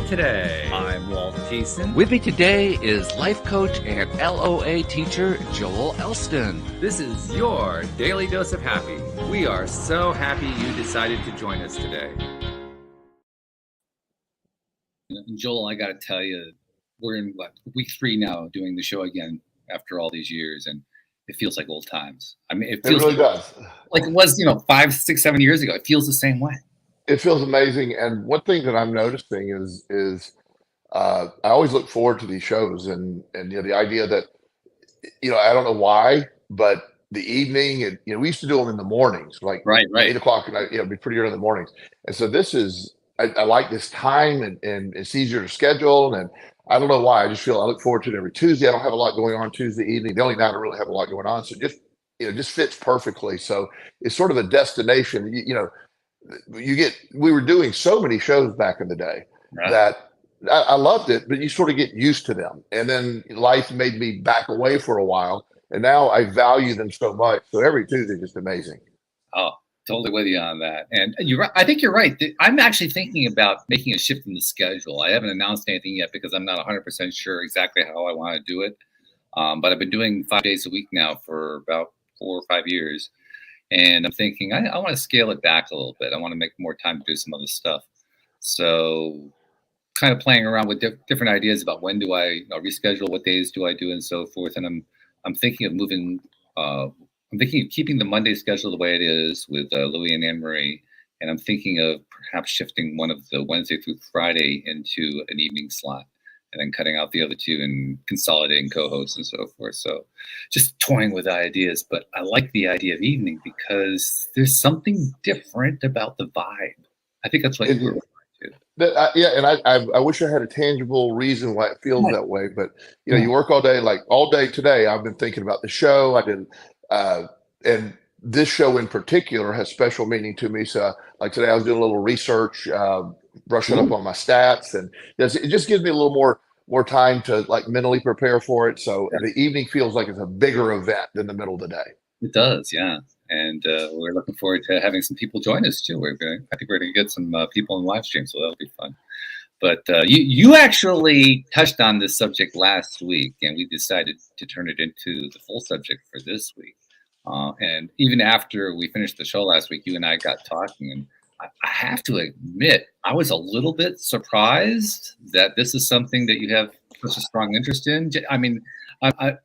Today. I'm Walt Thiessen. With me today is life coach and LOA teacher Joel Elston. This is your Daily Dose of Happy. We are so happy you decided to join us today. Joel, I got to tell you, we're in week 3 now doing the show again after all these years, and it feels like old times. I mean, it feels really does. Like it was, 5, 6, 7 years ago. It feels the same way. It feels amazing. And one thing that I'm noticing is I always look forward to these shows, and the idea that I don't know why, but the evening, and we used to do them in the mornings, like right 8 o'clock, and it'd be pretty early in the mornings. And so this is I like this time, and it's easier to schedule, and I don't know why. I just feel I look forward to it every Tuesday. I don't have a lot going on Tuesday evening. The only night I really have a lot going on, so just fits perfectly. So it's sort of a destination. We were doing so many shows back in the day that I loved it, but you sort of get used to them. And then life made me back away for a while, and now I value them so much. So every Tuesday is just amazing. Oh, totally with you on that. And I think you're right. I'm actually thinking about making a shift in the schedule. I haven't announced anything yet because I'm not 100% sure exactly how I want to do it. But I've been doing 5 days a week now for about 4 or 5 years. And I'm thinking I want to scale it back a little bit. I want to make more time to do some other stuff. So kind of playing around with different ideas about when do I reschedule, what days do I do, and so forth. And I'm thinking of moving. I'm thinking of keeping the Monday schedule the way it is with Louie and Anne Marie. And I'm thinking of perhaps shifting one of the Wednesday through Friday into an evening slot, and then cutting out the other 2 and consolidating co-hosts and so forth. So just toying with ideas, but I like the idea of evening because there's something different about the vibe. I think that's what you were referring to. And I wish I had a tangible reason why it feels that way, but you work all day, like all day today. I've been thinking about the show. I did, and this show in particular has special meaning to me. So like today I was doing a little research, brushing up on my stats, and it just gives me a little more time to like mentally prepare for it. So the evening feels like it's a bigger event than the middle of the day. It does, yeah. And we're looking forward to having some people join us too. I think we're going to get some people in live stream, so that'll be fun. But you actually touched on this subject last week, and we decided to turn it into the full subject for this week. And even after we finished the show last week, you and I got talking, and I have to admit, I was a little bit surprised that this is something that you have such a strong interest in. I mean, I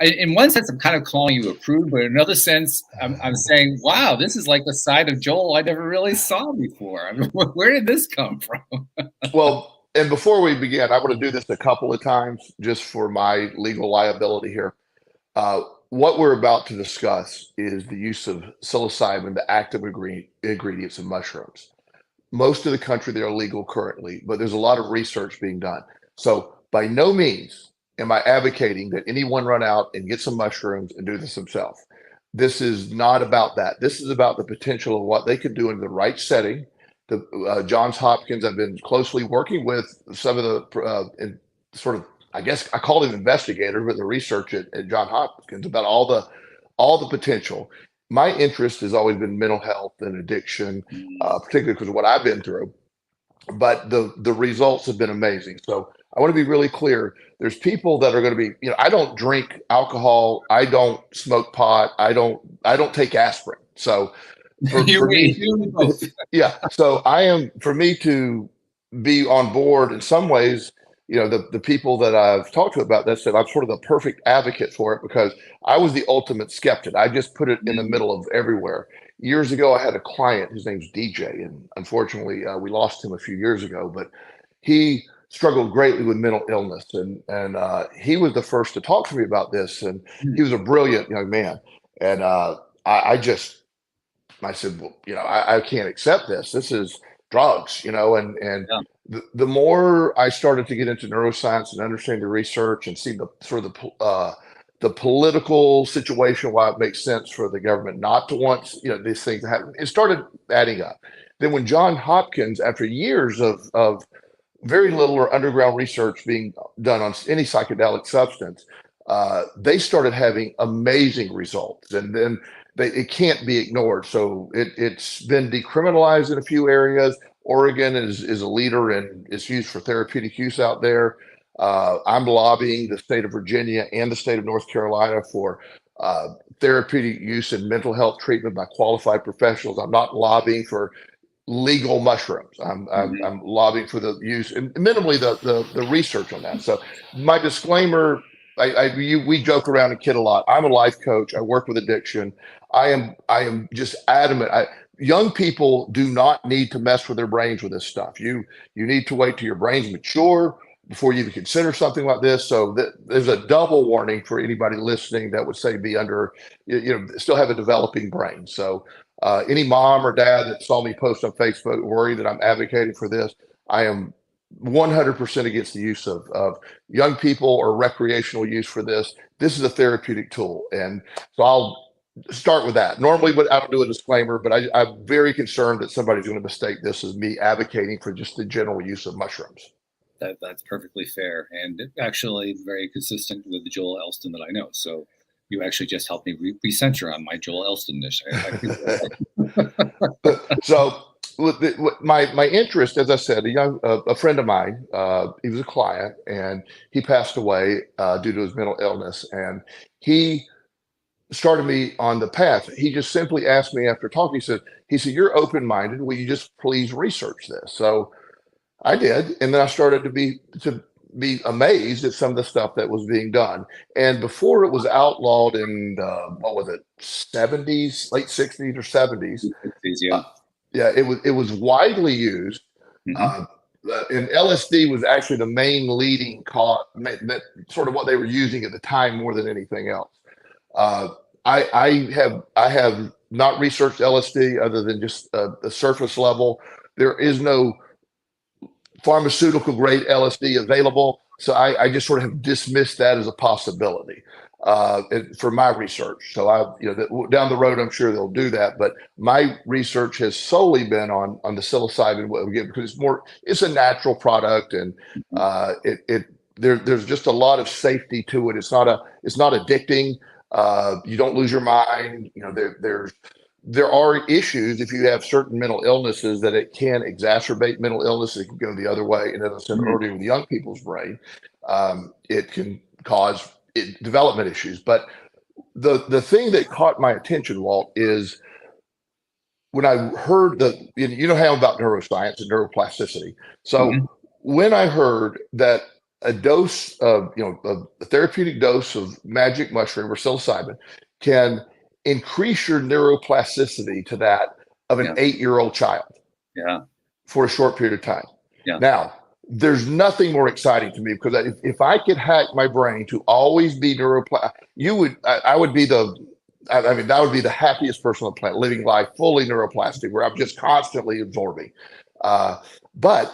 in one sense, I'm kind of calling you a prude, but in another sense, I'm saying, wow, this is like the side of Joel I never really saw before. I mean, where did this come from? Well, and before we begin, I want to do this a couple of times just for my legal liability here. What we're about to discuss is the use of psilocybin, the active ingredients of mushrooms. Most of the country, they're illegal currently, but there's a lot of research being done. So by no means am I advocating that anyone run out and get some mushrooms and do this himself. This is not about that. This is about the potential of what they could do in the right setting. Johns Hopkins, I've been closely working with some of the I guess I call him investigator, but the research at Johns Hopkins about all the potential. My interest has always been mental health and addiction, particularly because of what I've been through. But the results have been amazing. So I want to be really clear. There's people that are going to be, I don't drink alcohol. I don't smoke pot. I don't take aspirin. So for me, yeah. So for me to be on board in some ways, the people that I've talked to about this said I'm sort of the perfect advocate for it because I was the ultimate skeptic. I just put it in the middle of everywhere. Years ago, I had a client, his name's DJ, and unfortunately, we lost him a few years ago, but he struggled greatly with mental illness. And he was the first to talk to me about this. And he was a brilliant young man. And I said, well, I can't accept this. This is drugs, and the more I started to get into neuroscience and understand the research and see the sort of the political situation, why it makes sense for the government not to want these things to happen, it started adding up. Then when John Hopkins, after years of very little or underground research being done on any psychedelic substance, they started having amazing results, and then it can't be ignored. So it's been decriminalized in a few areas. Oregon is a leader and is used for therapeutic use out there. I'm lobbying the state of Virginia and the state of North Carolina for therapeutic use and mental health treatment by qualified professionals. I'm not lobbying for legal mushrooms. I'm lobbying for the use and minimally the research on that. So my disclaimer, we joke around and kid a lot. I'm a life coach. I work with addiction. I am just adamant. Young people do not need to mess with their brains with this stuff. You need to wait till your brain's mature before you even consider something like this. So there's a double warning for anybody listening that would say be under, still have a developing brain. So any mom or dad that saw me post on Facebook worry that I'm advocating for this, I am 100% against the use of young people or recreational use for this. This is a therapeutic tool. And so I'll start with that. Normally, I don't do a disclaimer, but I'm very concerned that somebody's going to mistake this as me advocating for just the general use of mushrooms. That's perfectly fair and actually very consistent with the Joel Elston that I know. So you actually just helped me recenter on my Joel Elston dish. So my interest, as I said, a friend of mine, he was a client and he passed away due to his mental illness, and he started me on the path. He just simply asked me after talking, he said, "You're open-minded. Will you just please research this?" So I did, and then I started to be amazed at some of the stuff that was being done. And before it was outlawed in what was it, 70s, late 60s or 70s? Yeah, it was widely used. And LSD was actually the main leading cause, sort of what they were using at the time more than anything else. I have not researched LSD other than just the surface level. There is no pharmaceutical grade LSD available. So I just sort of have dismissed that as a possibility for my research. So down the road, I'm sure they'll do that. But my research has solely been on the psilocybin because it's a natural product, and there's just a lot of safety to it. It's not addicting. You don't lose your mind. There are issues if you have certain mental illnesses that it can exacerbate mental illness. It can go the other way. And as I said earlier, with young people's brain, it can cause development issues. But the thing that caught my attention, Walt, is when I heard how about neuroscience and neuroplasticity. So when I heard that a dose of, a therapeutic dose of magic mushroom or psilocybin can increase your neuroplasticity to that of an 8-year-old child for a short period of time. Now, there's nothing more exciting to me, because if I could hack my brain to always be that would be the happiest person on the planet, living life fully neuroplastic, where I'm just constantly absorbing. But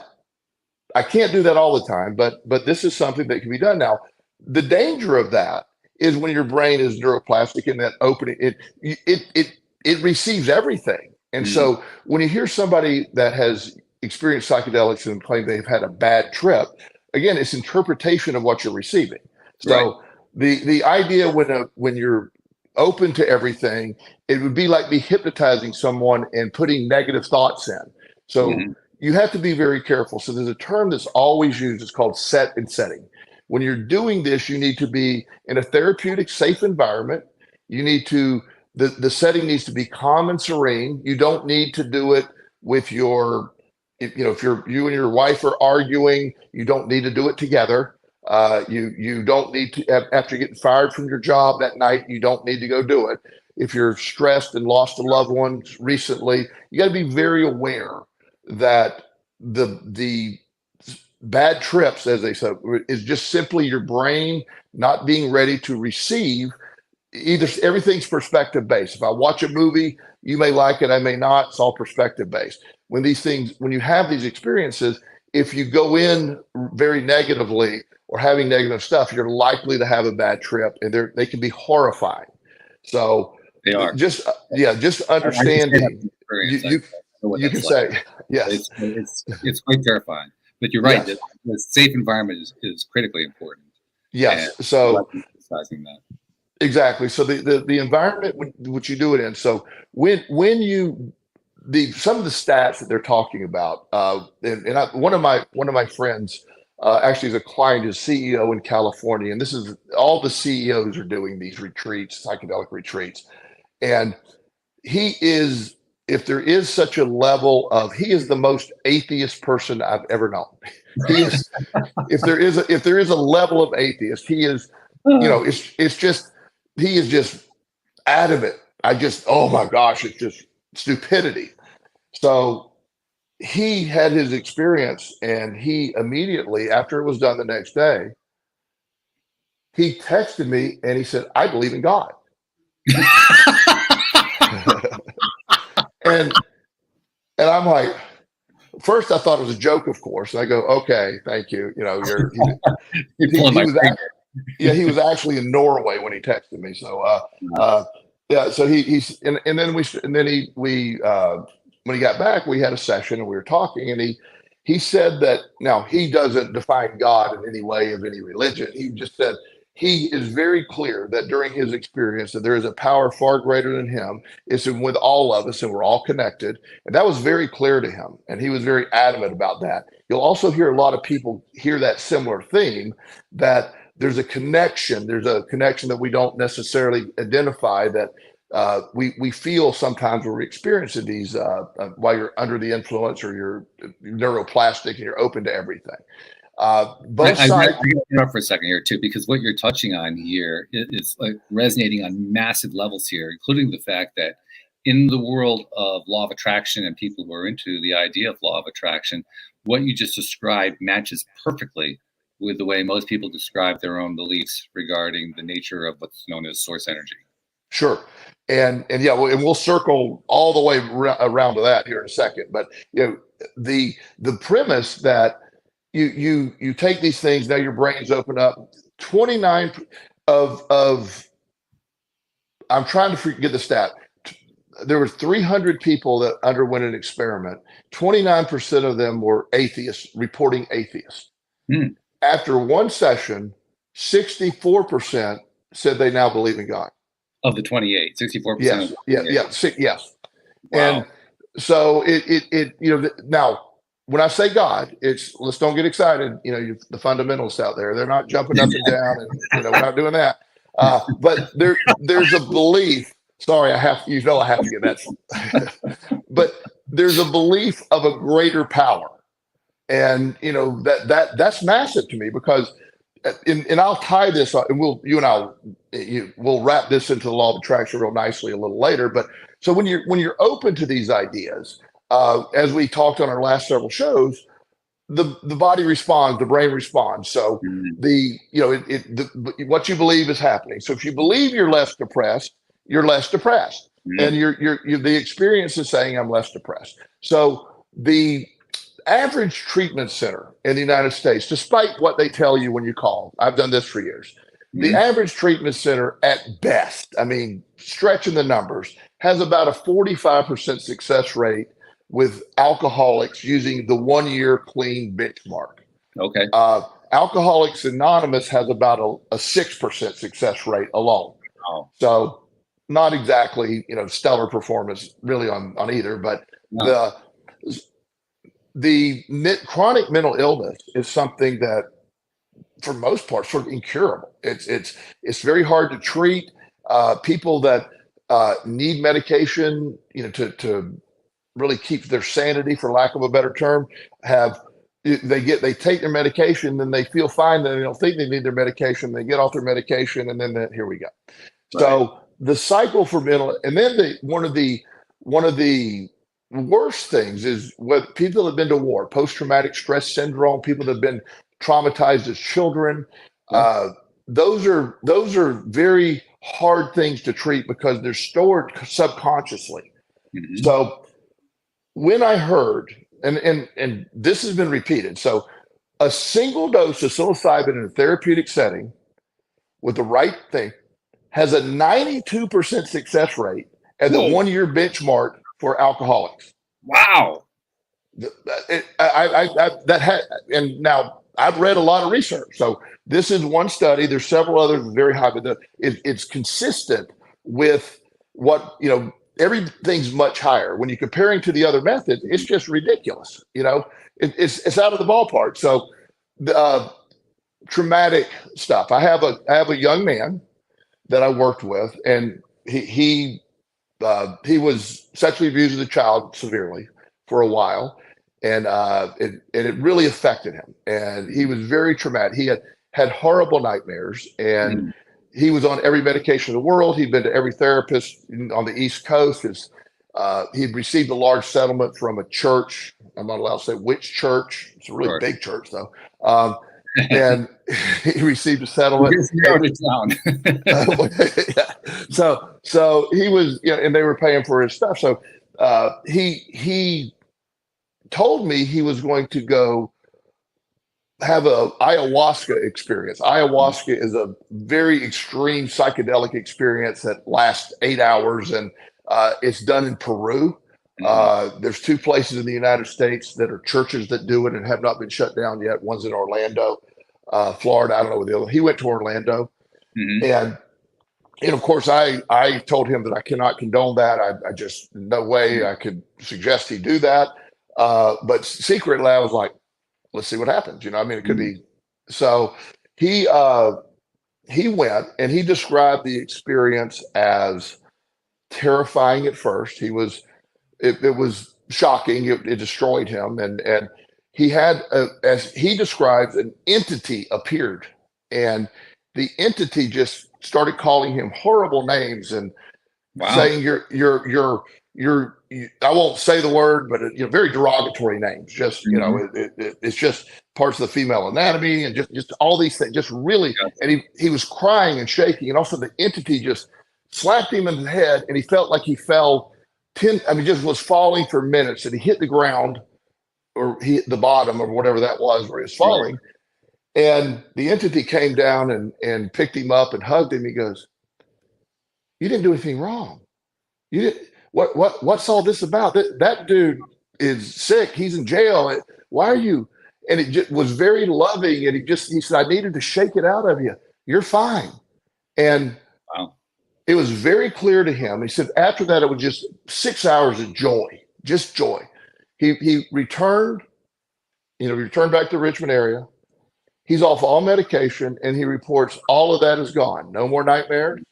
I can't do that all the time, but this is something that can be done. Now, the danger of that is when your brain is neuroplastic and that opening, it receives everything. And so when you hear somebody that has experienced psychedelics and claim they've had a bad trip, again, it's interpretation of what you're receiving. So the idea when you're open to everythting, it would be like me hypnotizing someone and putting negative thoughts in. So you have to be very careful. So there's a term that's always used. It's called set and setting. When you're doing this, you need to be in a therapeutic, safe environment. You need to, the setting needs to be calm and serene. You don't need to do it with if you and your wife are arguing, you don't need to do it together. You don't need to, after getting fired from your job that night, you don't need to go do it. If you're stressed and lost a loved one recently, you got to be very aware that the bad trips, as they said, is just simply your brain not being ready to receive. Everything's perspective based. If I watch a movie, you may like it, I may not. It's all perspective based. When you have these experiences, if you go in very negatively or having negative stuff, you're likely to have a bad trip, and they can be horrifying. So they are just understanding. You can say yes. It's quite terrifying. But you're right. Yes. The safe environment is critically important. Yes. And so emphasizing that. Exactly. So the environment which you do it in. So when you some of the stats that they're talking about, one of my friends actually is a client, is CEO in California, and this is all the CEOs are doing these retreats, psychedelic retreats, and he is, if there is such a level of, he is the most atheist person I've ever known. He is, if there is a level of atheist, he is, it's just, he is just adamant. Oh my gosh, it's just stupidity. So he had his experience, and he immediately, after it was done the next day, he texted me and he said, "I believe in God." and I'm like, first I thought it was a joke, of course. And I go, "Okay, thank you." He was actually in Norway when he texted me. So yeah, so when he got back, we had a session and we were talking, and he said that now he doesn't define God in any way of any religion. He just said he is very clear that during his experience that there is a power far greater than him. It's with all of us, and we're all connected. And that was very clear to him, and he was very adamant about that. You'll also hear a lot of people hear that similar theme, that there's a connection. There's a connection that we don't necessarily identify, that we feel sometimes when we're experiencing these while you're under the influence, or you're neuroplastic and you're open to everything. Both sides. I'm going to interrupt for a second here too, because what you're touching on here is like resonating on massive levels here, including the fact that in the world of law of attraction and people who are into the idea of law of attraction, what you just described matches perfectly with the way most people describe their own beliefs regarding the nature of what's known as source energy. Sure. And yeah, and we'll circle all the way around to that here in a second. But the premise that you take these things, now your brains open up. 29 of I'm trying to get the stat. There were 300 people that underwent an experiment. 29% of them were atheists, reporting atheists. After one session, 64% said they now believe in God. Of the 28, 64%. Yes. Wow. And so it now when I say God, let's don't get excited. The fundamentalists out there, they're not jumping up and down, and we're not doing that. But there's a belief. Sorry, I have to get that. But there's a belief of a greater power, and that's massive to me, because and I'll tie this up, and we'll wrap this into the law of attraction real nicely a little later. But so when you're open to these ideas, as we talked on our last several shows, the body responds, the brain responds. So what you believe is happening. So if you believe you're less depressed, you're less depressed, and the experience is saying I'm less depressed. So the average treatment center in the United States, despite what they tell you when you call, I've done this for years, the average treatment center at best, I mean, stretching the numbers, has about a 45% success rate with alcoholics using the 1-year clean benchmark. Okay. Alcoholics Anonymous has about a 6% success rate alone. Oh. So not exactly, stellar performance really on either, but no. The chronic mental illness is something that, for most part, sort of incurable. It's very hard to treat. People that need medication, to really keep their sanity, for lack of a better term, they take their medication, then they feel fine, then they don't think they need their medication. They get off their medication, and then here we go. Right. So the cycle for mental, and then one of the worst things is what people have been to war, post-traumatic stress syndrome, people that have been traumatized as children. Those are very hard things to treat because they're stored subconsciously. So when I heard, and this has been repeated, so a single dose of psilocybin in a therapeutic setting with the right thing has a 92% success rate at the 1-year benchmark for alcoholics. Wow. And now I've read a lot of research. So this is one study. There's several others very high, but it's consistent with what, everything's much higher. When you're comparing to the other methods, it's just ridiculous. It's out of the ballpark. So the traumatic stuff. I have a young man that I worked with, and he was sexually abused as a child severely for a while, and it really affected him, and he was very traumatic. He had horrible nightmares, and Mm. he was on every medication in the world. He'd been to every therapist on the East Coast. He'd received a large settlement from a church. I'm not allowed to say which church. It's a really Sure. big church, though. And he received a settlement. Just narrowed it down. Yeah. So he was, and they were paying for his stuff. So he told me he was going to go have a ayahuasca experience. Ayahuasca is a very extreme psychedelic experience that lasts 8 hours, and it's done in Peru. There's 2 places in the United States that are churches that do it and have not been shut down yet. One's in Orlando, Florida. I don't know where the other. He went to Orlando, and of course I told him that I cannot condone that. I just, no way I could suggest he do that. But secretly I was like, let's see what happens. I mean, it could be. So he went, and he described the experience as terrifying at first. It was shocking. It destroyed him. And he had, as he describes, an entity appeared, and the entity just started calling him horrible names and saying I won't say the word, but very derogatory names. Just it's just parts of the female anatomy, and just all these things. Just really, and he was crying and shaking, and also the entity just slapped him in the head, and he felt like he fell just was falling for minutes, and he hit the ground, or he hit the bottom, or whatever that was where he was falling. Right. And the entity came down and picked him up and hugged him. He goes, "You didn't do anything wrong. You didn't. What's all this about? That dude is sick. He's in jail. Why are you?" And it just was very loving. And he said, "I needed to shake it out of you. You're fine." And it was very clear to him. He said after that, it was just 6 hours of joy, just joy. He returned, returned back to the Richmond area. He's off all medication, and he reports all of that is gone. No more nightmares.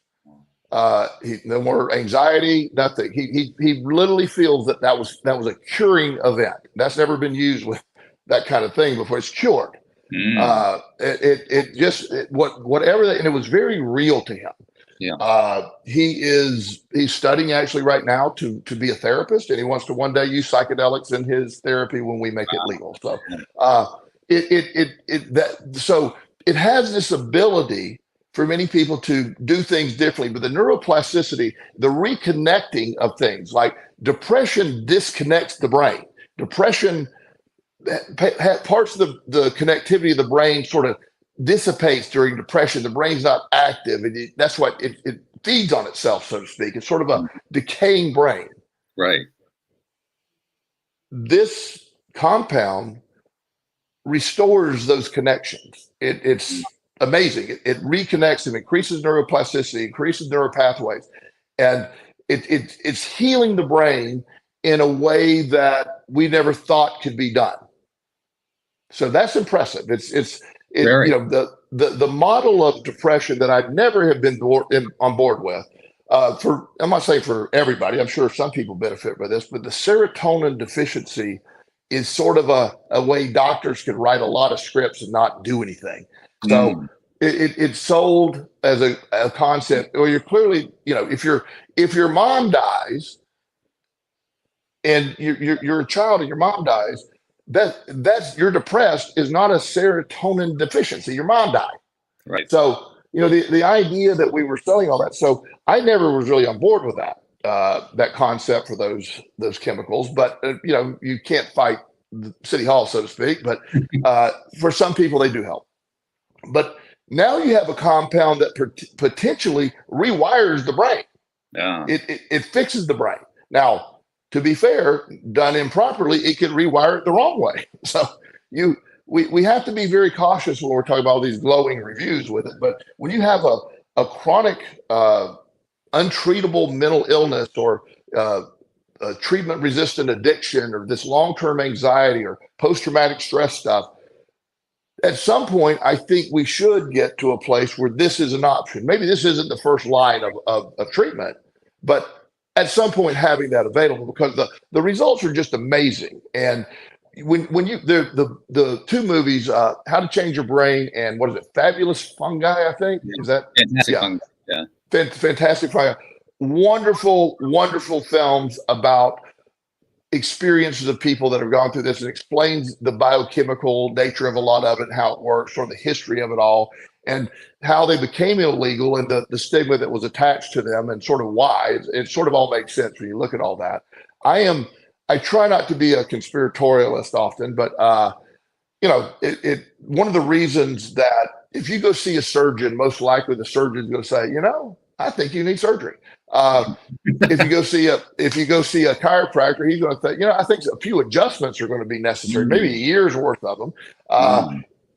No more anxiety, nothing. He literally feels that was a curing event. That's never been used with that kind of thing before. It's cured. Whatever that, and it was very real to him. Yeah. He's studying actually right now to be a therapist, and he wants to one day use psychedelics in his therapy when we make it legal. So so it has this ability for many people to do things differently, but the neuroplasticity, the reconnecting of things, like depression disconnects the brain. Depression, parts of the connectivity of the brain sort of dissipates during depression. The brain's not active, and that's what it feeds on itself, so to speak. It's sort of a decaying brain. Right. This compound restores those connections. It's amazing. It reconnects them, increases neuroplasticity, increases neuropathways, and it's healing the brain in a way that we never thought could be done. So that's impressive. The model of depression that I'd never have been on board with. I'm not saying for everybody. I'm sure some people benefit by this, but the serotonin deficiency is sort of a way doctors can write a lot of scripts and not do anything. So it's sold as a concept. Well, you're clearly, if your mom dies and you're a child and your mom dies, that's you're depressed is not a serotonin deficiency. Your mom died. Right. So, the idea that we were selling all that. So I never was really on board with that concept for those chemicals, but you can't fight the city hall, so to speak, but for some people they do help. But now you have a compound that potentially rewires the brain. Yeah. It fixes the brain. Now, to be fair, done improperly, it can rewire it the wrong way. So we have to be very cautious when we're talking about all these glowing reviews with it. But when you have a chronic, untreatable mental illness or uh, treatment-resistant addiction or this long-term anxiety or post-traumatic stress stuff, at some point, I think we should get to a place where this is an option. Maybe this isn't the first line of treatment, but at some point having that available, because the results are just amazing. And when you the two movies, How to Change Your Brain and what is it, Fabulous Fungi, I think, is that Fantastic yeah, fun. Yeah. Fantastic Fungi, wonderful films about experiences of people that have gone through this, and explains the biochemical nature of a lot of it, how it works, sort of the history of it all, and how they became illegal and the stigma that was attached to them, and sort of why. It sort of all makes sense when you look at all that. I try not to be a conspiratorialist often, but one of the reasons that if you go see a surgeon, most likely the surgeon's going to say, I think you need surgery. If you go see a chiropractor, he's going to say, I think a few adjustments are going to be necessary, maybe a year's worth of them.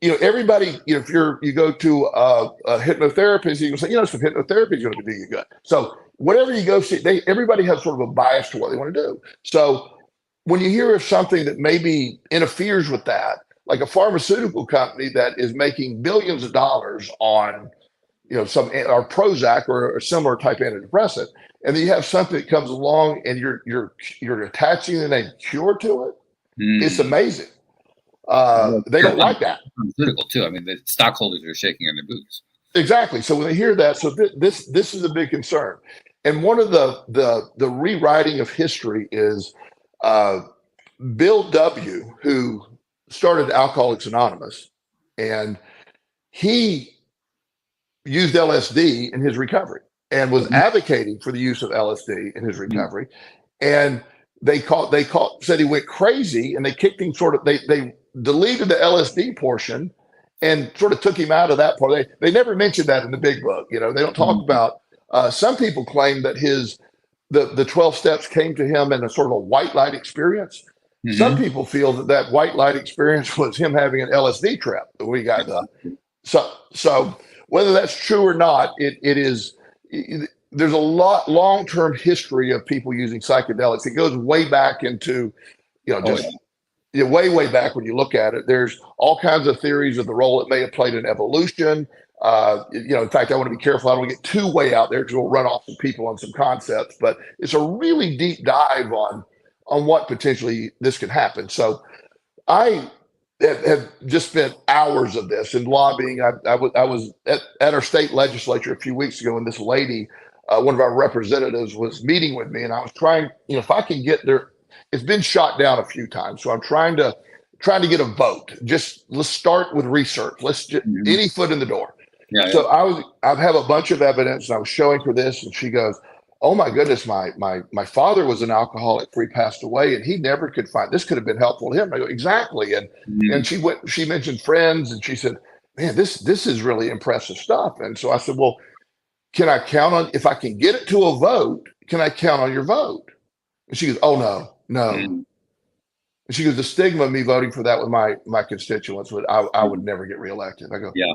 Everybody, if you go to a hypnotherapist, you can say, some hypnotherapy is going to do you good. So whatever you go see, everybody has sort of a bias to what they want to do. So when you hear of something that maybe interferes with that, like a pharmaceutical company that is making billions of dollars on some or Prozac or a similar type antidepressant, and then you have something that comes along and you're attaching the name cure to it. It's amazing. They don't like that. Pharmaceutical too. I mean, the stockholders are shaking in their boots. Exactly. So when they hear that, so this is a big concern. And one of the rewriting of history is Bill W., who started Alcoholics Anonymous, and he used LSD in his recovery and was advocating for the use of LSD in his recovery. And they said he went crazy, and they kicked him they deleted the LSD portion and sort of took him out of that part. They never mentioned that in the big book. They don't talk about, some people claim that the 12 steps came to him in a sort of a white light experience. Some people feel that white light experience was him having an LSD trip that we got done. So whether that's true or not, there's a long-term history of people using psychedelics. It goes way back into, way back when you look at it. There's all kinds of theories of the role it may have played in evolution. In fact, I want to be careful. I don't want to get too way out there because we'll run off some people on some concepts, but it's a really deep dive on what potentially this could happen. So I have just spent hours of this in lobbying. I was at our state legislature a few weeks ago, and this lady, one of our representatives, was meeting with me, and I was trying, if I can get there. It's been shot down a few times, so I'm trying to get a vote. Just let's start with research. Let's just any foot in the door. So I have a bunch of evidence, and I was showing her this, and she goes, "Oh my goodness, my father was an alcoholic before he passed away, and he never could find this. Could have been helpful to him." I go, "Exactly." And she mentioned friends, and she said, "Man, this is really impressive stuff." And so I said, "Well, can I count on, if I can get it to a vote, can I count on your vote?" And she goes, "Oh no." And she goes, "The stigma of me voting for that with my constituents I would never get reelected." I go, "Yeah.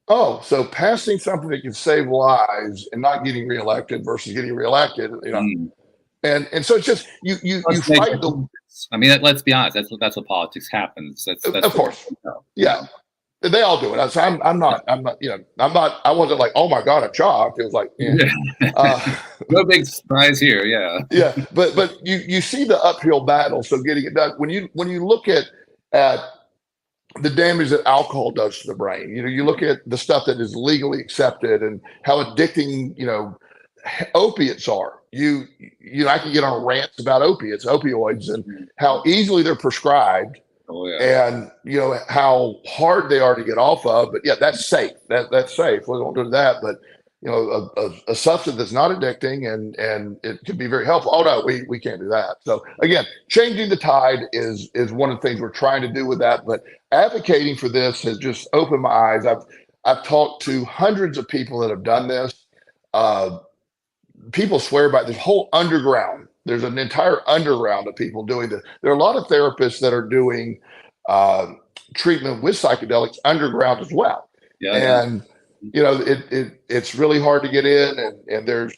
Oh, so passing something that can save lives and not getting reelected versus getting reelected, and so it's just you fight the. I mean, let's be honest. That's what politics happens. That's of course, yeah. They all do it. So I'm not. I wasn't like, oh my God, I'm shocked. It was like, no big surprise here. Yeah. Yeah, but you see the uphill battle. So getting it done, when you look at the damage that alcohol does to the brain, you look at the stuff that is legally accepted and how addicting, opiates are. I can get on rants about opioids, and how easily they're prescribed. Oh, yeah. And how hard they are to get off of, but yeah, that's safe. That's safe. We won't do that, but a substance that's not addicting and it can be very helpful. Oh no, we can't do that. So again, changing the tide is one of the things we're trying to do with that. But advocating for this has just opened my eyes. I've talked to hundreds of people that have done this. People swear by this whole underground. There's an entire underground of people doing this. There are a lot of therapists that are doing treatment with psychedelics underground as well. Yeah. And it's really hard to get in. And there's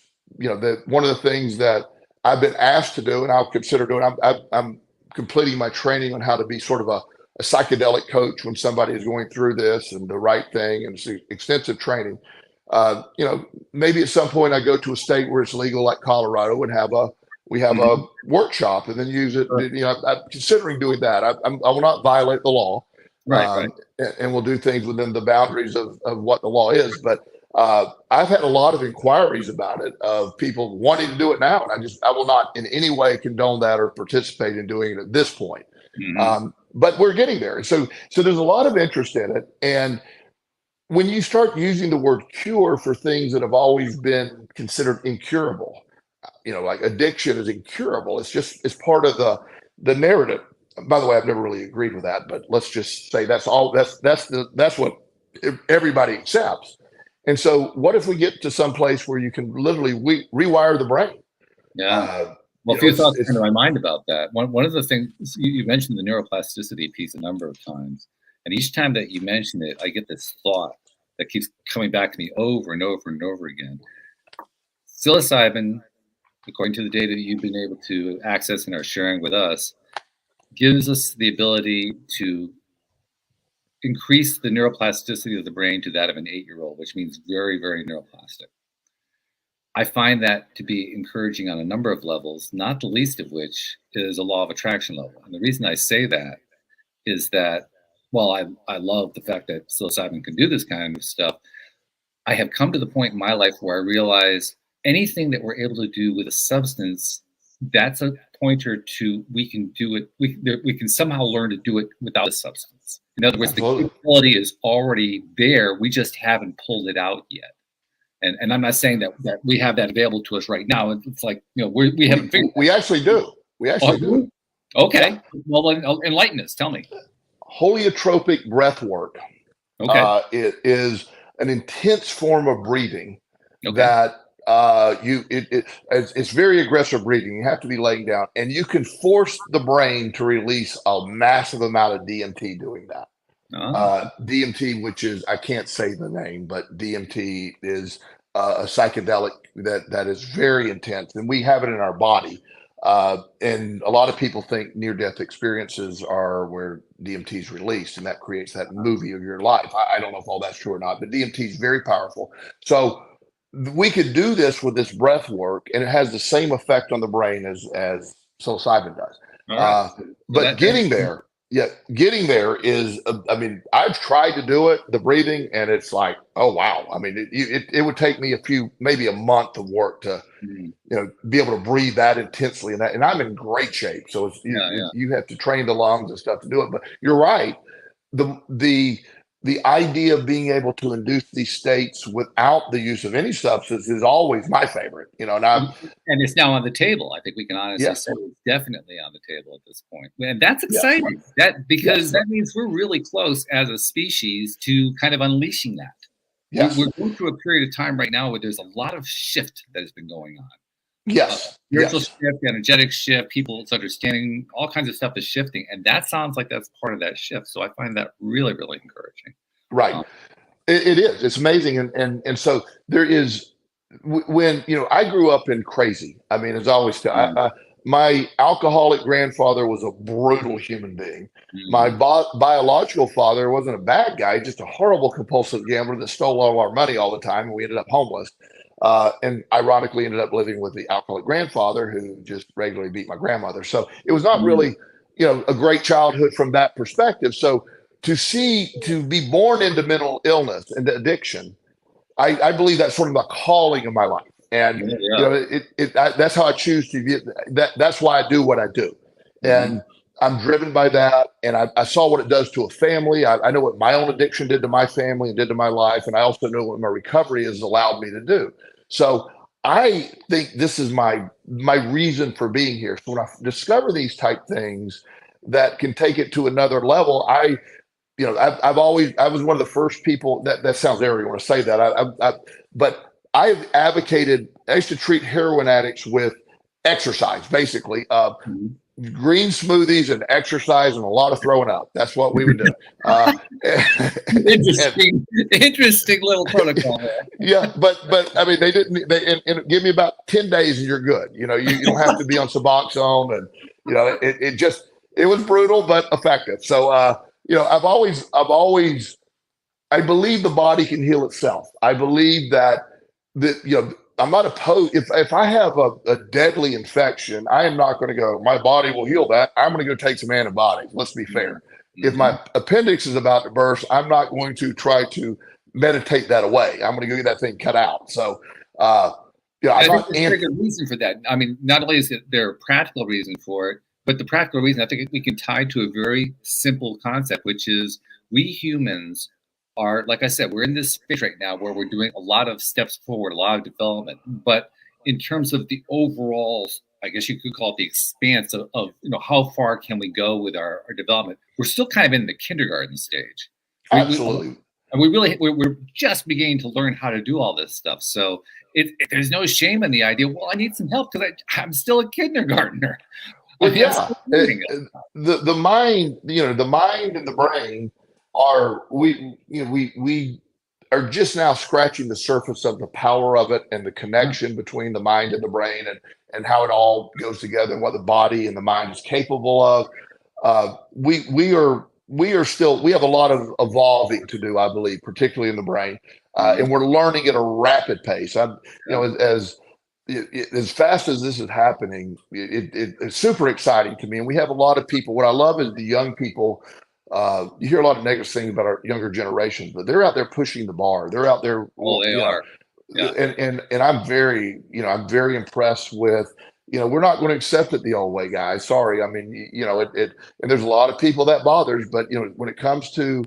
one of the things that I've been asked to do, and I'll consider doing. I'm completing my training on how to be sort of a psychedelic coach when somebody is going through this and the right thing, and it's extensive training. Maybe at some point I go to a state where it's legal, like Colorado, and we have a workshop and then use it. I'm considering doing that. I will not violate the law, Right. and we'll do things within the boundaries of what the law is. But I've had a lot of inquiries about it, of people wanting to do it now, and I will not in any way condone that or participate in doing it at this point. But we're getting there. So there's a lot of interest in it. And when you start using the word cure for things that have always been considered incurable, like addiction is incurable. It's part of the narrative. By the way, I've never really agreed with that, but let's just say that's what everybody accepts. And so what if we get to some place where you can literally rewire the brain? Yeah. Well, a few thoughts came to my mind about that. One of the things you mentioned, the neuroplasticity piece, a number of times, and each time that you mention it, I get this thought that keeps coming back to me over and over and over again. Psilocybin, according to the data that you've been able to access and are sharing with us, gives us the ability to increase the neuroplasticity of the brain to that of an 8-year-old, which means very, very neuroplastic. I find that to be encouraging on a number of levels, not the least of which is a law of attraction level. And the reason I say that is that, while I love the fact that psilocybin can do this kind of stuff, I have come to the point in my life where I realize anything that we're able to do with a substance, that's a pointer to we can do it. We can somehow learn to do it without a substance. In other words, the capability is already there. We just haven't pulled it out yet. And I'm not saying that we have that available to us right now. It's like, we haven't figured. We actually do. We actually do. Okay. Yeah. Well, enlighten us. Tell me. Heliotropic breath work. Okay. It is an intense form of breathing that it's very aggressive breathing. You have to be laying down, and you can force the brain to release a massive amount of DMT doing that. DMT, which is, I can't say the name, but DMT is a psychedelic that is very intense, and we have it in our body. And a lot of people think near-death experiences are where DMT is released, and that creates that movie of your life. I don't know if all that's true or not, but DMT is very powerful. So we could do this with this breath work, and it has the same effect on the brain as psilocybin does. Right. But getting there is, I've tried to do it, the breathing, and it's like, oh, wow. I mean, it would take me maybe a month of work to, be able to breathe that intensely. And I'm in great shape. So you have to train the lungs and stuff to do it. But you're right. The idea of being able to induce these states without the use of any substance is always my favorite, and it's now on the table. I think we can honestly say it's definitely on the table at this point. And that's exciting. Because that means we're really close as a species to kind of unleashing that. Yes. We're going through a period of time right now where there's a lot of shift that has been going on. Yes. Spiritual shift, energetic shift, people's understanding, all kinds of stuff is shifting. And that sounds like that's part of that shift. So I find that really, really encouraging. Right. It is. It's amazing. And so there is, when, I grew up in crazy. I mean, as I always tell, my alcoholic grandfather was a brutal human being. My biological father wasn't a bad guy, just a horrible compulsive gambler that stole all of our money all the time. And we ended up homeless. And ironically ended up living with the alcoholic grandfather who just regularly beat my grandmother. So it was not really, a great childhood from that perspective. So to be born into mental illness and addiction, I believe that's sort of the calling of my life. And, that's how I choose to view that. That's why I do what I do. And I'm driven by that. And I saw what it does to a family. I know what my own addiction did to my family and did to my life. And I also know what my recovery has allowed me to do. So I think this is my reason for being here. So when I discover these type things that can take it to another level, I was one of the first people that sounds arrogant when I say that. But I've advocated, I used to treat heroin addicts with exercise, basically. green smoothies and exercise and a lot of throwing up. That's what we would do. Interesting little protocol there. Yeah, but I mean, they didn't. And give me about 10 days and you're good. You know, you don't have to be on Suboxone, and you know, it was brutal but effective. So you know, I believe the body can heal itself. I believe that you know, I'm not opposed. If I have a deadly infection, I am not going to go, my body will heal that. I'm going to go take some antibiotics. Let's be fair. Mm-hmm. If my appendix is about to burst, I'm not going to try to meditate that away. I'm going to go get that thing cut out. So, yeah, I think there's a good reason for that. I mean, not only is there a practical reason for it, but the practical reason I think we can tie to a very simple concept, which is we humans are, like I said, we're in this phase right now where we're doing a lot of steps forward, a lot of development. But in terms of the overall, I guess you could call it the expanse of you know, how far can we go with our development? We're still kind of in the kindergarten stage. Absolutely. And we're just beginning to learn how to do all this stuff. So there's no shame in the idea, well, I need some help because I'm still a kindergartner. Well, yeah. The mind, you know, the mind and the brain we are just now scratching the surface of the power of it and the connection between the mind and the brain, and how it all goes together and what the body and the mind is capable of. We have a lot of evolving to do, I believe, particularly in the brain, and we're learning at a rapid pace. You know, as fast as this is happening, it's super exciting to me. And we have a lot of people. What I love is the young people. You hear a lot of negative things about our younger generations, but they're out there pushing the bar. They're out there. Oh, they are. Yeah. And I'm very impressed with, you know, we're not going to accept it the old way, guys. Sorry. I mean, you know, and there's a lot of people that bothers, but you know, when it comes to,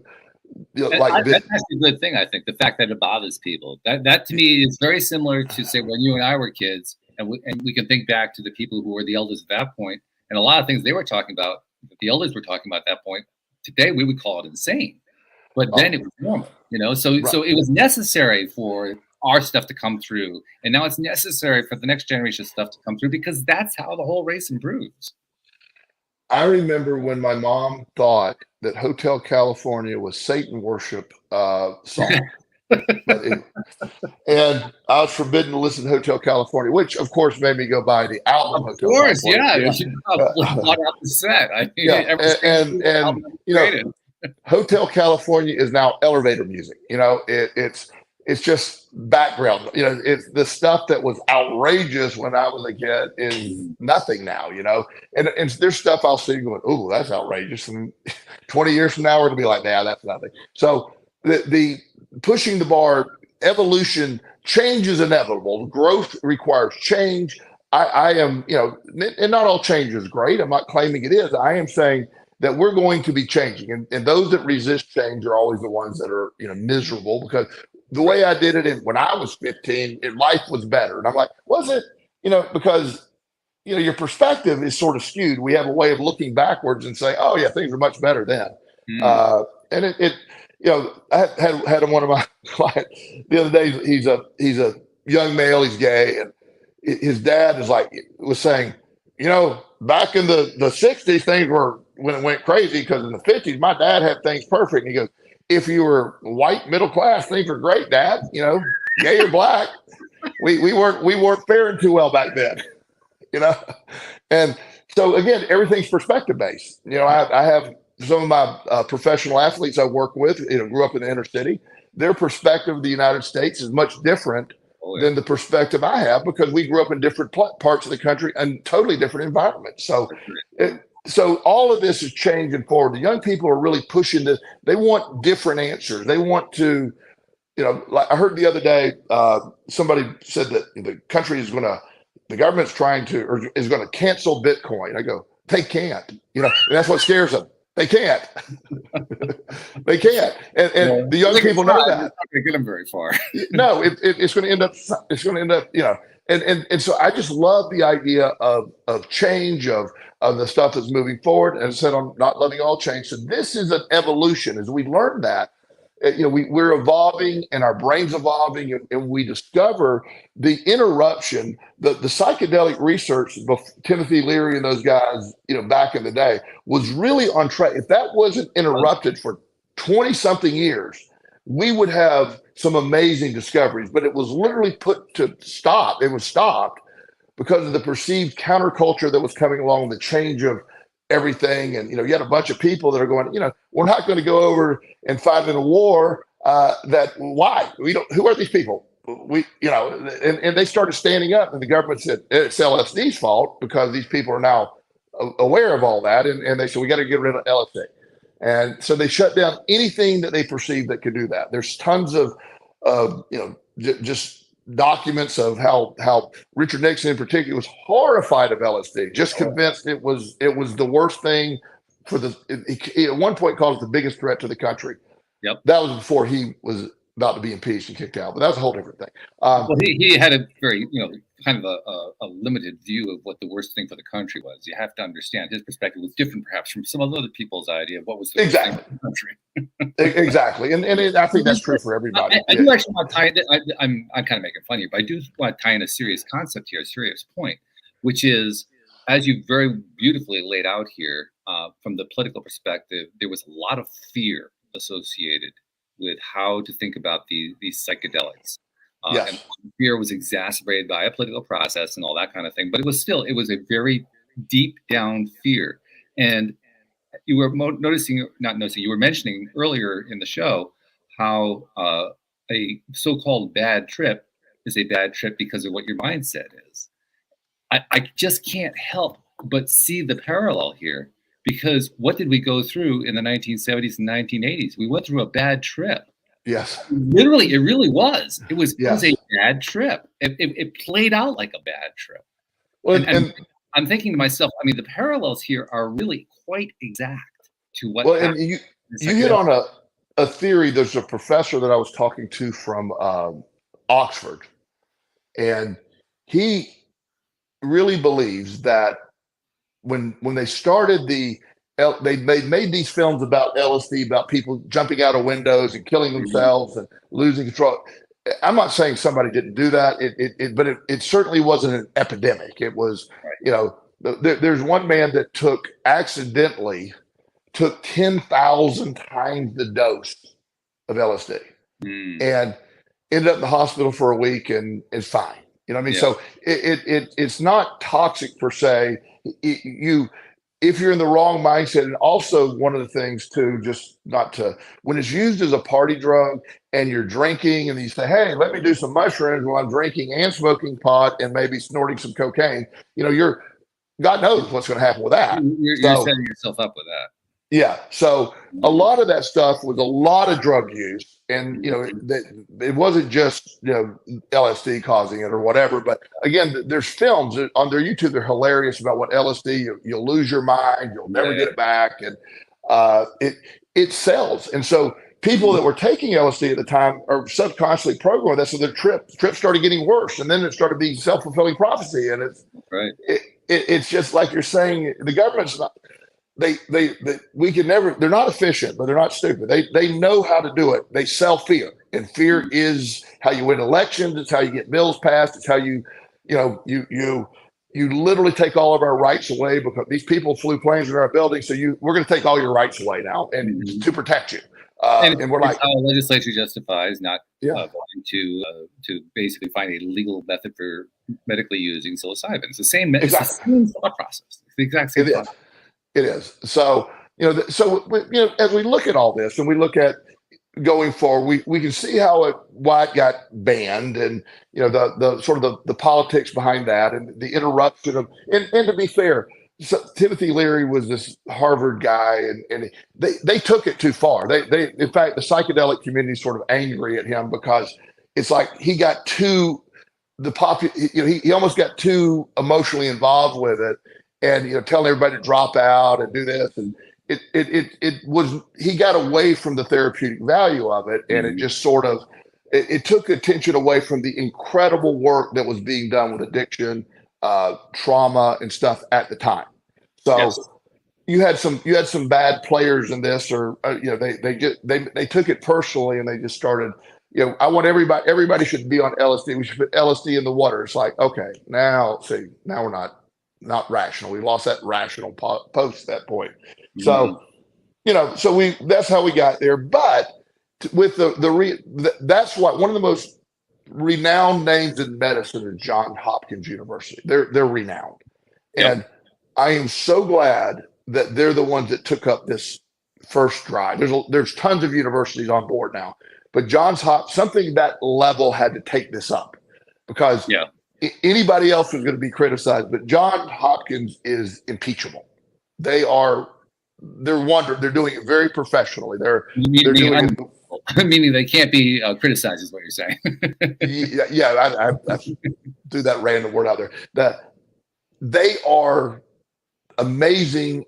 you know, that's a good thing. I think the fact that it bothers people, that to me is very similar to, say, when you and I were kids, and we can think back to the people who were the elders at that point, and a lot of things they were talking about, the elders were talking about at that point. Today we would call it insane, but then it was normal, you know. So right. So it was necessary for our stuff to come through, and now it's necessary for the next generation stuff to come through, because that's how the whole race improves. I remember when my mom thought that Hotel California was Satan worship song. And I was forbidden to listen to Hotel California, which of course made me go buy the album. Of course, yeah. You bought out the set. I mean, and you know, Hotel California is now elevator music. You know, it's just background. You know, it's the stuff that was outrageous when I was a kid is nothing now. You know, and there's stuff I'll see going, oh, that's outrageous, and 20 years from now we're gonna be like, nah, that's nothing. So the pushing the bar, evolution, change is inevitable. Growth requires change. I am, you know, and not all change is great. I'm not claiming it is. I am saying that we're going to be changing, and those that resist change are always the ones that are, you know, miserable, because the way I did it when I was 15, life was better. And I'm like, was it? You know, because, you know, your perspective is sort of skewed. We have a way of looking backwards and say, oh yeah, things are much better then. And it you know, I had one of my clients the other day. He's a young male. He's gay, and his dad was saying, you know, back in the 60s, things were, when it went crazy, because in the 50s, my dad had things perfect. And he goes, if you were white, middle class, things were great, Dad. You know, gay or black, we weren't faring too well back then. You know, and so again, everything's perspective based. You know, I have some of my professional athletes I work with, you know, grew up in the inner city. Their perspective of the United States is much different than the perspective I have, because we grew up in different parts of the country and totally different environments. So, so all of this is changing forward. The young people are really pushing this. They want different answers. They want to, you know, like I heard the other day, somebody said that the government's trying to, or is going to cancel Bitcoin. I go, they can't, you know, and that's what scares them. They can't. They can't. And the young people know that. It's not going to get them very far. No, it's going to end up. It's going to end up. You know. And so I just love the idea of change, of the stuff that's moving forward. And I said, I'm not loving all change. So this is an evolution. As we learn that, we're evolving and our brain's evolving, and we discover the interruption, the psychedelic research, Timothy Leary and those guys, back in the day, was really on track. If that wasn't interrupted for 20 something years, we would have some amazing discoveries, but it was literally put to stop. It was stopped because of the perceived counterculture that was coming along, the change of everything. And, you had a bunch of people that are going, we're not going to go over and fight in a war. Why? Who are these people? And they started standing up, and the government said it's LSD's fault because these people are now aware of all that. And they said, we got to get rid of LSD. And so they shut down anything that they perceived that could do that. There's tons of just documents of how Richard Nixon in particular was horrified of LSD, just convinced it was the worst thing for he at one point called it the biggest threat to the country. Yep. That was before he was about to be impeached and kicked out, but that's a whole different thing. Well, he had a very, kind of a limited view of what the worst thing for the country was. You have to understand his perspective was different, perhaps, from some other people's idea of what was the worst thing for the country. Exactly, and I think that's true for everybody. I do actually want to tie it. I'm kind of making fun here, but I do want to tie in a serious concept here, a serious point, which is, as you very beautifully laid out here, from the political perspective, there was a lot of fear associated with how to think about these psychedelics. Yes. And fear was exacerbated by a political process and all that kind of thing. But it was a very deep down fear. And you were you were mentioning earlier in the show how a so-called bad trip is a bad trip because of what your mindset is. I just can't help but see the parallel here, because what did we go through in the 1970s and 1980s? We went through a bad trip. Yes. Literally, it really was. It was a bad trip. It played out like a bad trip. Well, and I'm thinking to myself, I mean, the parallels here are really quite exact to what. Well, and you hit on a theory. There's a professor that I was talking to from Oxford, and he really believes that when they started they made these films about LSD, about people jumping out of windows and killing themselves and losing control. I'm not saying somebody didn't do that, but it certainly wasn't an epidemic. It was, there's one man that accidentally took 10,000 times the dose of LSD and ended up in the hospital for a week and is fine. You know what I mean? Yeah. So it's not toxic per se. If you're in the wrong mindset, and also one of the things too, when it's used as a party drug and you're drinking and you say, hey, let me do some mushrooms while I'm drinking and smoking pot and maybe snorting some cocaine, God knows what's going to happen with that. You're setting yourself up with that. Yeah. So a lot of that stuff was a lot of drug use, and it wasn't just LSD causing it or whatever. But again, there's films on their YouTube. They're hilarious about what LSD. You'll lose your mind. You'll never get it back, and it sells. And so people that were taking LSD at the time are subconsciously programmed with that. So their trips started getting worse, and then it started being self-fulfilling prophecy. And it's just like you're saying, the government's not. They're not efficient, but they're not stupid. They know how to do it. They sell fear, and fear is how you win elections. It's how you get bills passed. It's how you literally take all of our rights away, because these people flew planes in our building. So we're going to take all your rights away now, and to protect you. And we're like, how the legislature justifies not going to basically find a legal method for medically using psilocybin. It's the same. Exactly. It's the same thought process. It's the exact same. It is. So, as we look at all this and we look at going forward, we can see why it got banned, and, the sort of the politics behind that, and the interruption of, and to be fair, Timothy Leary was this Harvard guy, and they took it too far. They in fact, the psychedelic community is sort of angry at him, because it's like he got too, he almost got too emotionally involved with it. And telling everybody to drop out and do this, and he got away from the therapeutic value of it, and it just sort of it took attention away from the incredible work that was being done with addiction, trauma, and stuff at the time. So you had some bad players in this, or they took it personally and they just started. I want everybody should be on LSD. We should put LSD in the water. It's like, okay, now we're not rational. We lost that rational post at that point. So that's how we got there. But with that's what one of the most renowned names in medicine is Johns Hopkins University. They're renowned, and I am so glad that they're the ones that took up this first drive. There's tons of universities on board now, but Johns Hopkins, something that level had to take this up, because anybody else was going to be criticized, but Johns Hopkins is impeachable. They're doing it very professionally. They're doing it. Meaning they can't be criticized, is what you're saying. I threw that random word out there. That they are amazing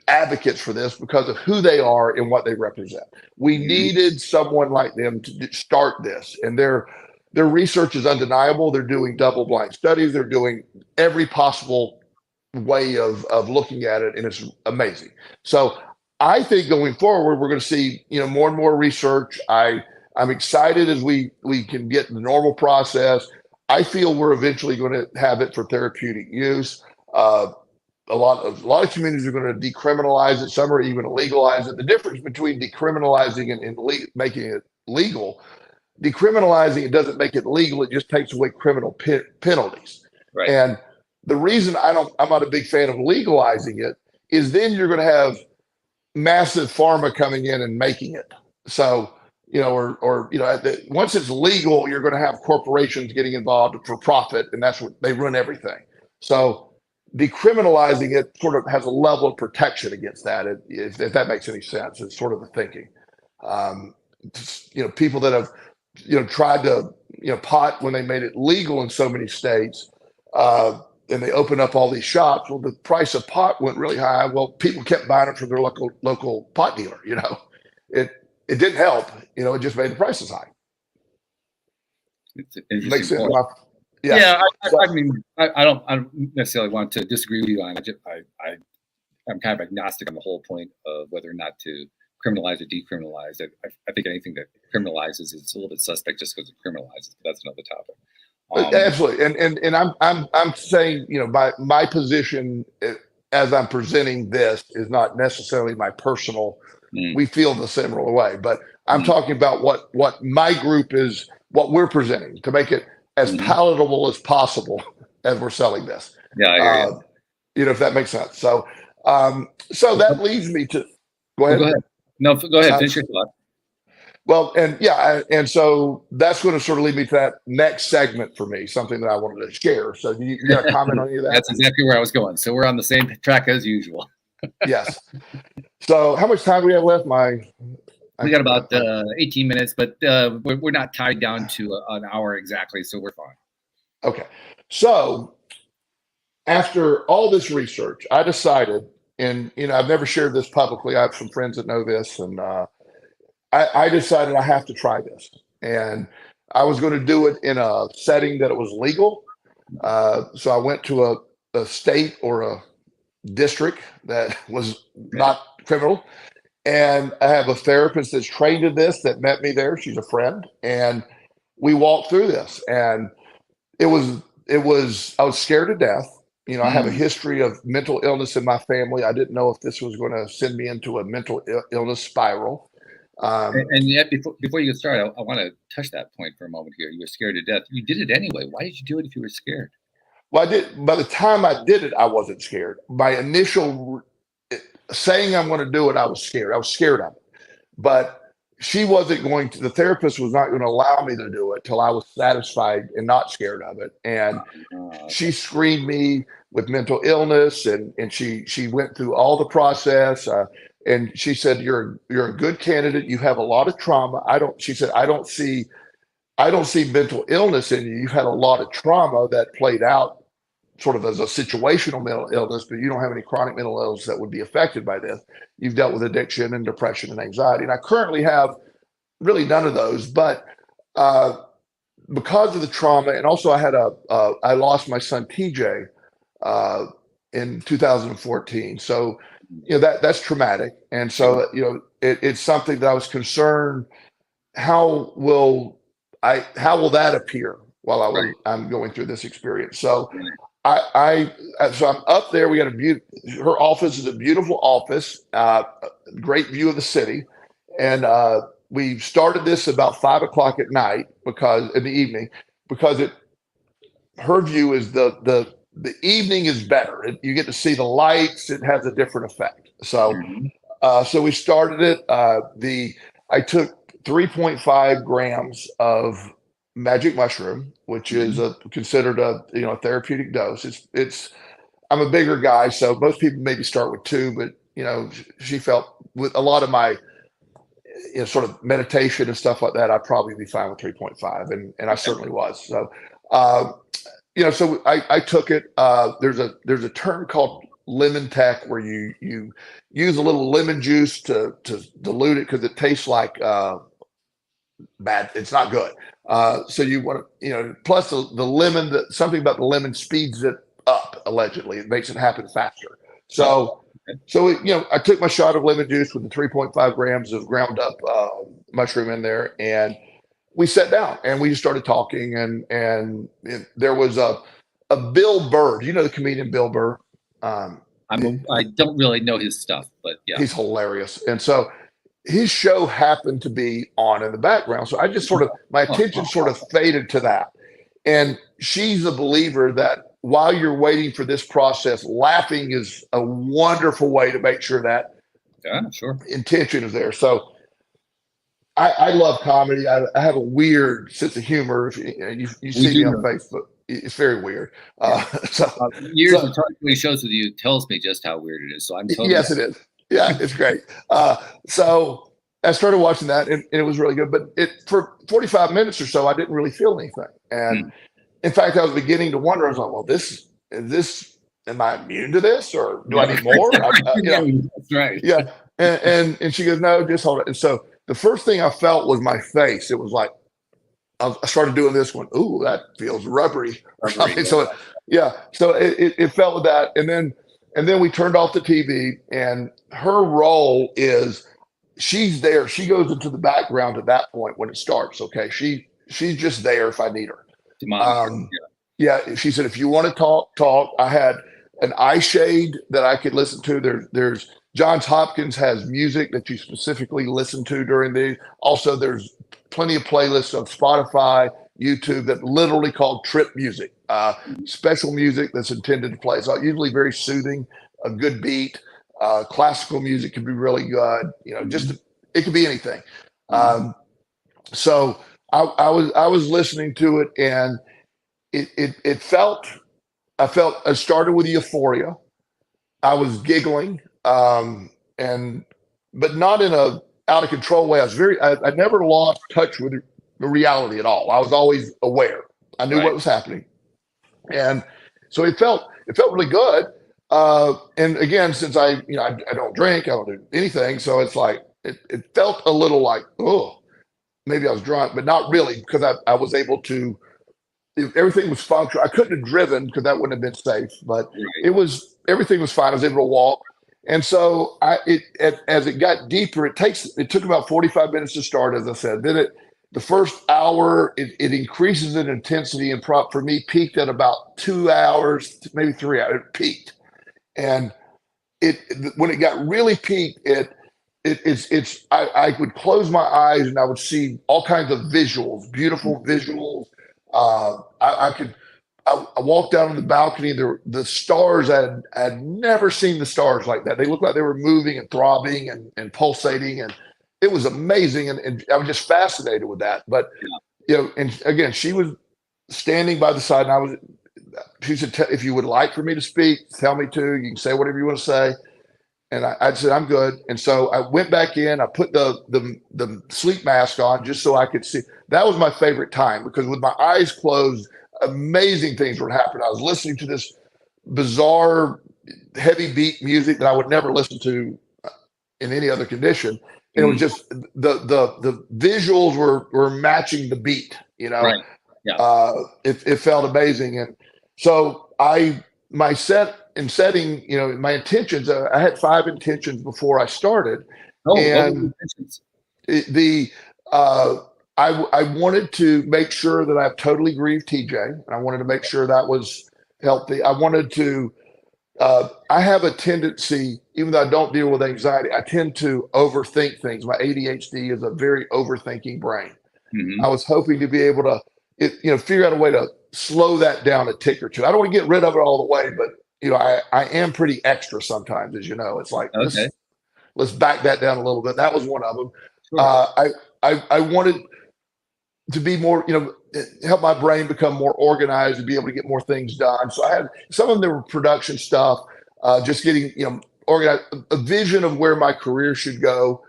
advocates for this because of who they are and what they represent. We needed someone like them to start this, and their research is undeniable. They're doing double-blind studies. They're doing every possible way of looking at it, and it's amazing. So I think going forward, we're going to see more and more research. I'm excited as we can get the normal process. I feel we're eventually going to have it for therapeutic use. A lot of communities are going to decriminalize it. Some are even legalize it. The difference between decriminalizing and making it legal, decriminalizing it doesn't make it legal. It just takes away criminal penalties. Right. And the reason I'm not a big fan of legalizing it is then you're going to have massive pharma coming in and making it. So, once it's legal, you're going to have corporations getting involved for profit, and that's what they run everything. So decriminalizing it sort of has a level of protection against that, if that makes any sense. It's sort of the thinking. People that have, tried to, pot when they made it legal in so many states, and they opened up all these shops. Well, the price of pot went really high. Well, people kept buying it from their local pot dealer. It didn't help. It just made the prices high. Makes sense. I mean, I don't necessarily want to disagree with you on it. I'm kind of agnostic on the whole point of whether or not to criminalize or decriminalize. I think anything that criminalizes is a little bit suspect just because it criminalizes. But that's another topic. Absolutely, and I'm saying, my position as I'm presenting this is not necessarily my personal. We feel the similar way, but I'm talking about what my group is, what we're presenting to make it as palatable as possible as we're selling this. Yeah, if that makes sense. So that leads me to go ahead. Go ahead. No, go ahead. Finish your thought. Well, and so that's going to sort of lead me to that next segment for me, something that I wanted to share. So you got a comment on any of that? That's exactly where I was going. So we're on the same track as usual. Yes. So how much time do we have left? We got about 18 minutes, but we're not tied down to an hour exactly, so we're fine. Okay. So after all this research, I decided, and I've never shared this publicly. I have some friends that know this, and I decided I have to try this, and I was going to do it in a setting that it was legal. So I went to a state or a district that was not criminal, and I have a therapist that's trained in this that met me there. She's a friend, and we walked through this, and I was scared to death. I have a history of mental illness in my family. I didn't know if this was going to send me into a mental illness spiral. And yet, before you get started, I want to touch that point for a moment here. You were scared to death. You did it anyway. Why did you do it if you were scared? Well, I did. By the time I did it, I wasn't scared. My initial saying I'm going to do it, I was scared. I was scared of it. But she wasn't going to. The therapist was not going to allow me to do it till I was satisfied and not scared of it. And she screened me with mental illness, and she went through all the process. And she said, you're a good candidate. You have a lot of trauma. She said, I don't see mental illness in you. You've had a lot of trauma that played out sort of as a situational mental illness, but you don't have any chronic mental illness that would be affected by this. You've dealt with addiction and depression and anxiety. And I currently have really none of those, but because of the trauma, and also I lost my son TJ in 2014. So that's traumatic. And so, it's something that I was concerned, how will that appear while Right. I'm going through this experience? So so I'm up there. We got her office is a beautiful office, great view of the city. And we started this about 5 o'clock at night because in the evening, because her view is the evening is better. You get to see the lights. It has a different effect. So, Mhm. so we started it. I took 3.5 grams of magic mushroom, which is considered a therapeutic dose. I'm a bigger guy, so most people maybe start with 2, but she felt with a lot of my sort of meditation and stuff like that, I'd probably be fine with 3.5, and I certainly was. So, so I took it. There's a term called lemon tech where you use a little lemon juice to dilute it because it tastes like bad. It's not good. So you want to, plus the lemon, something about the lemon speeds it up. Allegedly, it makes it happen faster. So, I took my shot of lemon juice with the 3.5 grams of ground up mushroom in there, and we sat down and we just started talking. And there was a Bill Burr. Do you know the comedian Bill Burr? I don't really know his stuff, but yeah, he's hilarious. And so his show happened to be on in the background. So I just my attention sort of faded to that. And she's a believer that while you're waiting for this process, laughing is a wonderful way to make sure that intention is there. So I love comedy. I have a weird sense of humor. If you see me on Facebook, it's very weird. Years of talking shows with you tells me just how weird it is. So I'm totally yes, it is. Yeah, it's great. So I started watching that, and it was really good. But for 45 minutes or so, I didn't really feel anything. And in fact, I was beginning to wonder. I was like, "Well, am I immune to this, or do I need more?" That's right. Yeah. And she goes, "No, just hold it." And so the first thing I felt was my face. It was like I started doing this one. Ooh, that feels rubbery. So so it felt with that, and then we turned off the TV, and her role is she's there. She goes into the background at that point when it starts. Okay, she's just there if I need her. She said, if you want to talk. I had an eye shade that I could listen to. There's Johns Hopkins has music that you specifically listen to during these. Also, there's plenty of playlists on Spotify, YouTube that literally called trip music, special music that's intended to play. So usually very soothing, a good beat. Classical music can be really good. It could be anything. So I was listening to it, and it felt. I started with euphoria. I was giggling, but not in a out of control way. I never lost touch with the reality at all. I was always aware. I knew what was happening. And so it felt really good. And again, since I don't drink, I don't do anything. So it's like, it felt a little like, oh, maybe I was drunk, but not really, because I was able to, everything was functional. I couldn't have driven because that wouldn't have been safe, but everything was fine. I was able to walk. And so as it got deeper, it took about 45 minutes to start, as I said. Then the first hour, it increases in intensity, and for me peaked at about 2 hours, maybe 3 hours. It peaked. And when it got really peaked, I would close my eyes and I would see all kinds of visuals, beautiful visuals. I walked down on the balcony. The stars, I had never seen the stars like that. They looked like they were moving and throbbing and pulsating, and it was amazing. And I was just fascinated with that. But and again, she was standing by the side, and she said, "If you would like for me to speak, tell me to. You can say whatever you want to say." And I said, "I'm good." And so I went back in. I put the sleep mask on just so I could see. That was my favorite time, because with my eyes closed, amazing things were happening. I was listening to this bizarre heavy beat music that I would never listen to in any other condition. And it was just the visuals were matching the beat. It felt amazing. And so my set in setting, my intentions, I had 5 intentions before I started. Oh, what were the And intentions? the I wanted to make sure that I've totally grieved TJ, and I wanted to make sure that was healthy. I wanted to. I have a tendency, even though I don't deal with anxiety, I tend to overthink things. My ADHD is a very overthinking brain. I was hoping to be able to, figure out a way to slow that down a tick or two. I don't want to get rid of it all the way, but I am pretty extra sometimes, as you know. It's like Okay. let's back that down a little bit. That was one of them. Sure. I wanted to be more, help my brain become more organized and be able to get more things done. So I had some of them that were production stuff, just getting, organized, a vision of where my career should go.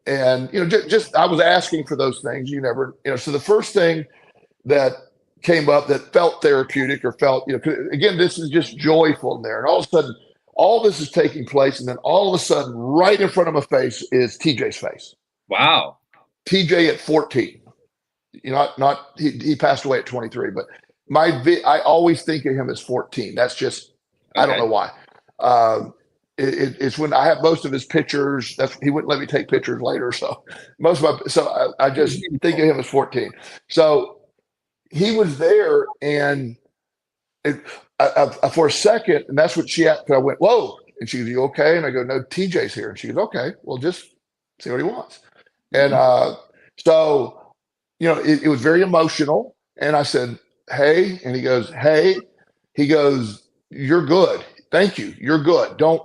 And, just I was asking for those things. You never, so the first thing that came up that felt therapeutic or felt, again, this is just joyful in there. And all of a sudden, all this is taking place. And then all of a sudden, right in front of my face is TJ's face. Wow. TJ at 14. He passed away at 23, but I always think of him as 14. That's just, I don't know why. It's when I have most of his pictures. He wouldn't let me take pictures later. So I just think of him as 14. So he was there, and for a second, and that's what she asked. I went, whoa. And she goes, you okay? And I go, no, TJ's here. And she goes, okay, well, just see what he wants. And so, it was very emotional. And I said, hey, and he goes, hey, he goes, you're good. Thank you. You're good. Don't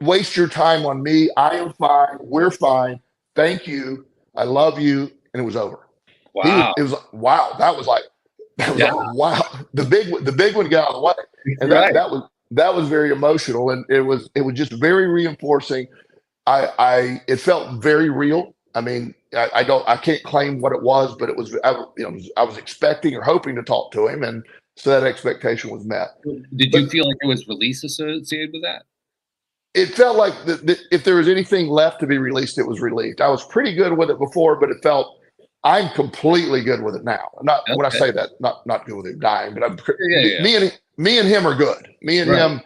waste your time on me. I am fine. We're fine. Thank you. I love you. And it was over. Wow. It was like, wow. That was like, wow. The big one got out of the way. And that was very emotional. And it was just very reinforcing. It felt very real. I mean, I can't claim what it was, but it was, I was expecting or hoping to talk to him. And so that expectation was met. Did you feel like there was release associated with that? It felt like if there was anything left to be released, it was released. I was pretty good with it before, but it felt I'm completely good with it now. When I say that, not good with him dying, but me and him are good. Me and him,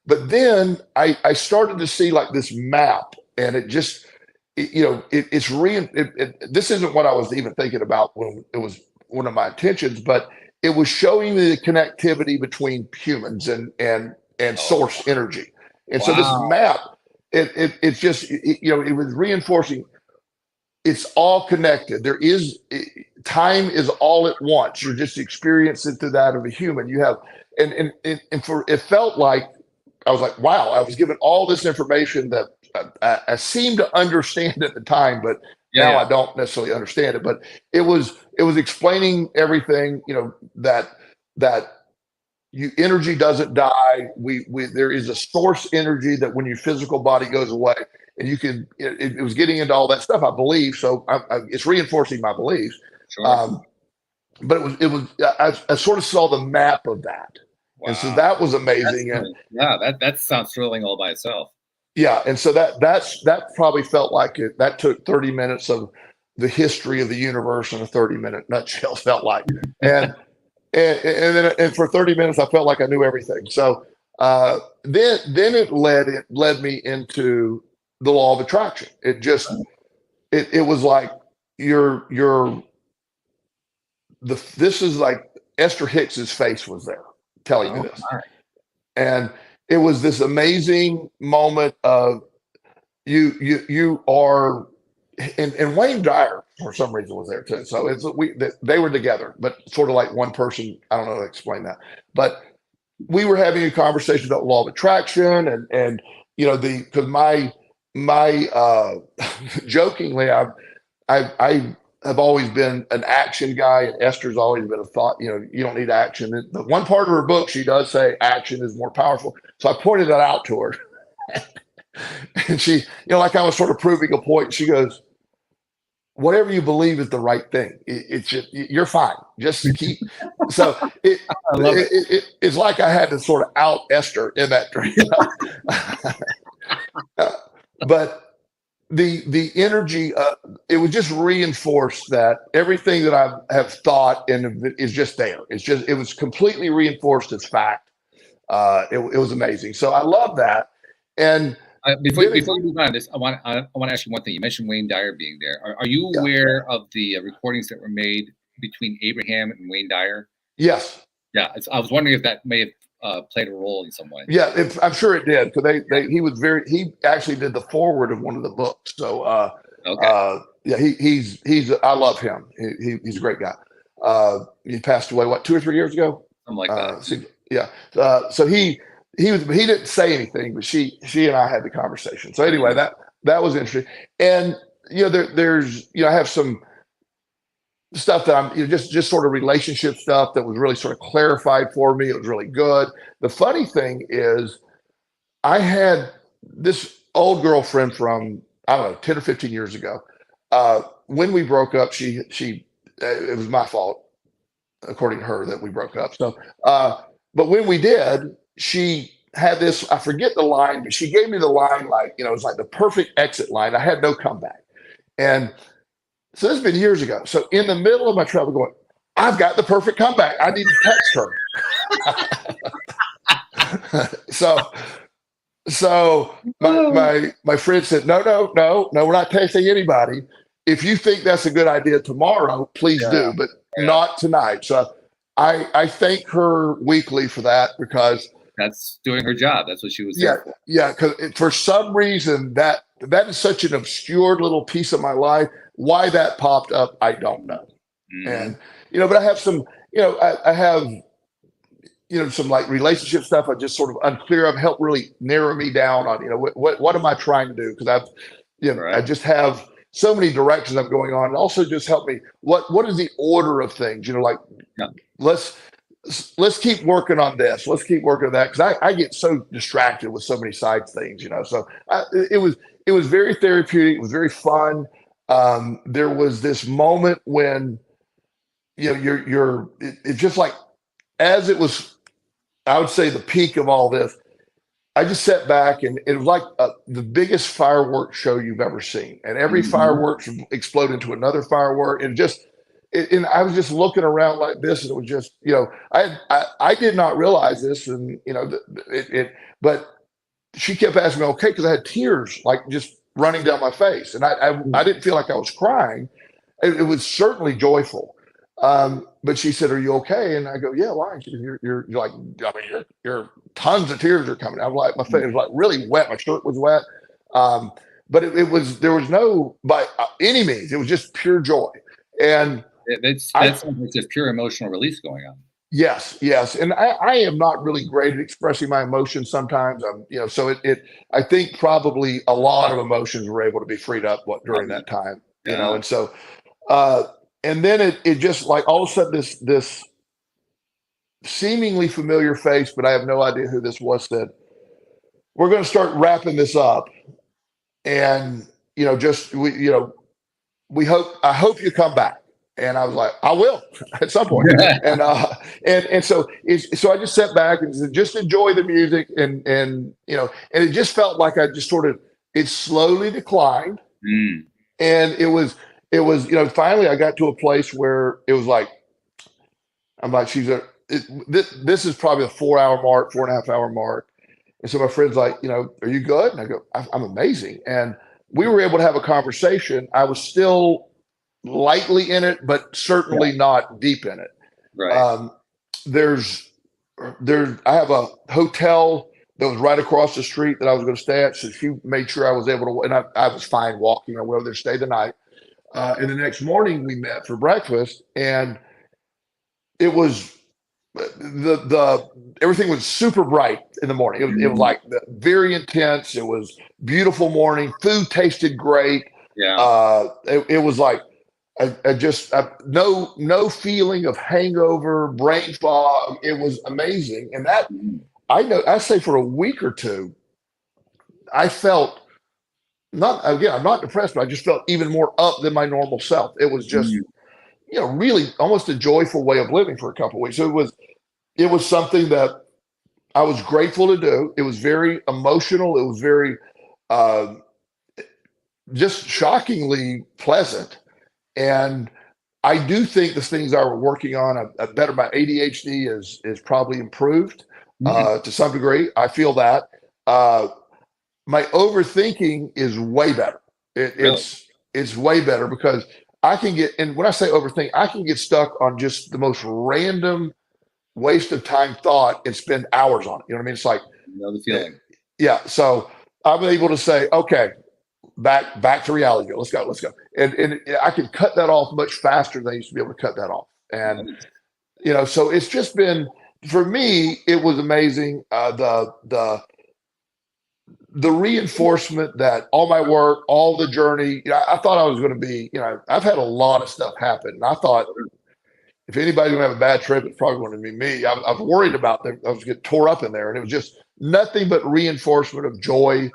but then I started to see like this map, and it just, this isn't what I was even thinking about when it was one of my intentions, but it was showing me the connectivity between humans and source energy. And so this map, it's just, it was reinforcing it's all connected. There is time is all at once. You're just experiencing through that of a human. You have, and for it felt like I was like, wow, I was given all this information that I seemed to understand at the time, but now I don't necessarily understand it. But it was explaining everything, that energy doesn't die. There is a source energy that when your physical body goes away, and you can. It was getting into all that stuff, I believe. So it's reinforcing my beliefs. Sure. But I sort of saw the map of that. Wow. And so that was amazing. That sounds thrilling all by itself. Yeah, and so that probably felt like it. That took 30 minutes of the history of the universe in a 30-minute nutshell. Felt like, and then for 30 minutes I felt like I knew everything. So then it led me into the law of attraction. It just it was like this is like Esther Hicks's face was there telling me this. Right. And it was this amazing moment of you are, and Wayne Dyer for some reason was there too. So they were together, but sort of like one person. I don't know how to explain that, but we were having a conversation about law of attraction and because my jokingly I have always been an action guy, and Esther's always been a thought, you don't need action. And the one part of her book, she does say action is more powerful. So I pointed that out to her. And she, like I was sort of proving a point. She goes, whatever you believe is the right thing. It's just, you're fine. Just keep. So it's like I had to sort of out Esther in that dream. But the energy, it was just reinforced that everything that I have thought and is just there. It was completely reinforced as fact. It was amazing. So I love that. And before we move on this, I want to ask you one thing. You mentioned Wayne Dyer being there. Are you aware of the recordings that were made between Abraham and Wayne Dyer? Yes. Yeah, I was wondering if that may have played a role in some way. Yeah, I'm sure it did, because he actually did the foreword of one of the books. So yeah, he's I love him. He's a great guy. He passed away 2 or 3 years ago, something like that. Yeah. So he didn't say anything, but she and I had the conversation. So anyway, that was interesting. And there's I have some stuff that I'm just sort of relationship stuff that was really sort of clarified for me. It was really good. The funny thing is, I had this old girlfriend from, I don't know, 10 or 15 years ago. When we broke up, it was my fault, according to her, that we broke up. So, but when we did, she had this, I forget the line, but she gave me the line like, it was like the perfect exit line. I had no comeback. And so this has been years ago. So in the middle of my travel going, I've got the perfect comeback. I need to text her. So my friend said, no, we're not texting anybody. If you think that's a good idea tomorrow, please do, but not tonight. So I thank her weekly for that, because that's doing her job. That's what she was there for. Yeah, because for some reason that is such an obscure little piece of my life. Why that popped up, I don't know. And but I have some, I have some like relationship stuff I just sort of unclear of, help really narrow me down on what am I trying to do, because I just have so many directions I'm going on, and also just help me what is the order of things, let's keep working on this, let's keep working on that, because I get so distracted with so many side things, so it was very therapeutic. It was very fun. There was this moment when it's just like, as it was, I would say, the peak of all this, I just sat back, and it was like the biggest fireworks show you've ever seen, and every fireworks exploded into another firework, and and I was just looking around like this, and it was just, I did not realize this, and but she kept asking me, okay, because I had tears like just running down my face, and I didn't feel like I was crying. It was certainly joyful. But she said, "Are you okay?" And I go, "Yeah, why?" She said, you're like, I mean, you're tons of tears are coming. I'm like, my face was like really wet. My shirt was wet. But there was no, by any means, it was just pure joy. And that's just pure emotional release going on. Yes. And I am not really great at expressing my emotions sometimes. So I think probably a lot of emotions were able to be freed up during that time, and so, and then it just like all of a sudden this seemingly familiar face, but I have no idea who this was, said, "We're going to start wrapping this up. And, I hope you come back." And I was like, "I will at some point." and so I just sat back and just enjoy the music, and it just felt like I just it slowly declined. And it was, finally I got to a place where it was like, I'm like, this is probably a 4-hour mark, 4.5-hour mark. And so my friend's like, "Are you good?" And I go, "I'm amazing." And we were able to have a conversation. I was still lightly in it, but certainly not deep in it. Right. I have a hotel that was right across the street that I was going to stay at. So she made sure I was able to, and I was fine walking. I went over there, stay the night. And the next morning we met for breakfast, and it was everything was super bright in the morning. It was like very intense. It was beautiful morning. Food tasted great. Yeah. It was like, no feeling of hangover, brain fog. It was amazing. And that, I say for a week or two, I felt I'm not depressed, but I just felt even more up than my normal self. It was just, really almost a joyful way of living for a couple of weeks. So it was something that I was grateful to do. It was very emotional. It was very, just shockingly pleasant. And I do think the things I were working on, a better, my ADHD is probably improved to some degree. I feel that. My overthinking is way better. Really? It's way better because I can get, and when I say overthink, I can get stuck on just the most random waste of time thought and spend hours on it. You know what I mean? It's like, You know the feeling. yeah. So I'm able to say, okay, back to reality. Let's go. And I can cut that off much faster than I used to be able to cut that off. And Nice. so it's just been, for me, it was amazing. The reinforcement that all my work, all the journey, I thought I was going to be, I've had a lot of stuff happen. And I thought if anybody's going to have a bad trip, it's probably going to be me. I was worried about them. I was getting tore up in there. And it was just nothing but reinforcement of joy.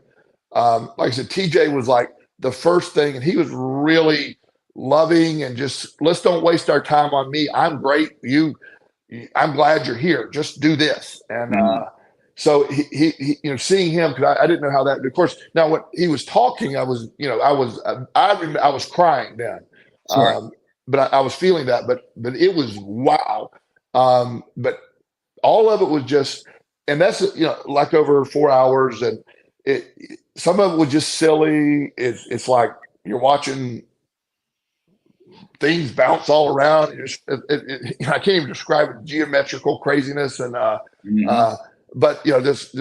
Like I said, TJ was like the first thing, and he was really loving and just, let's don't waste our time on me. I'm great. I'm glad you're here. Just do this. And, so he seeing him, because I didn't know how that. Of course, now when he was talking, I was crying then, Sure. but I was feeling that. But it was wow. But all of it was just, and that's like over 4 hours, and some of it was just silly. It's like you're watching things bounce all around. I can't even describe it, geometrical craziness and but this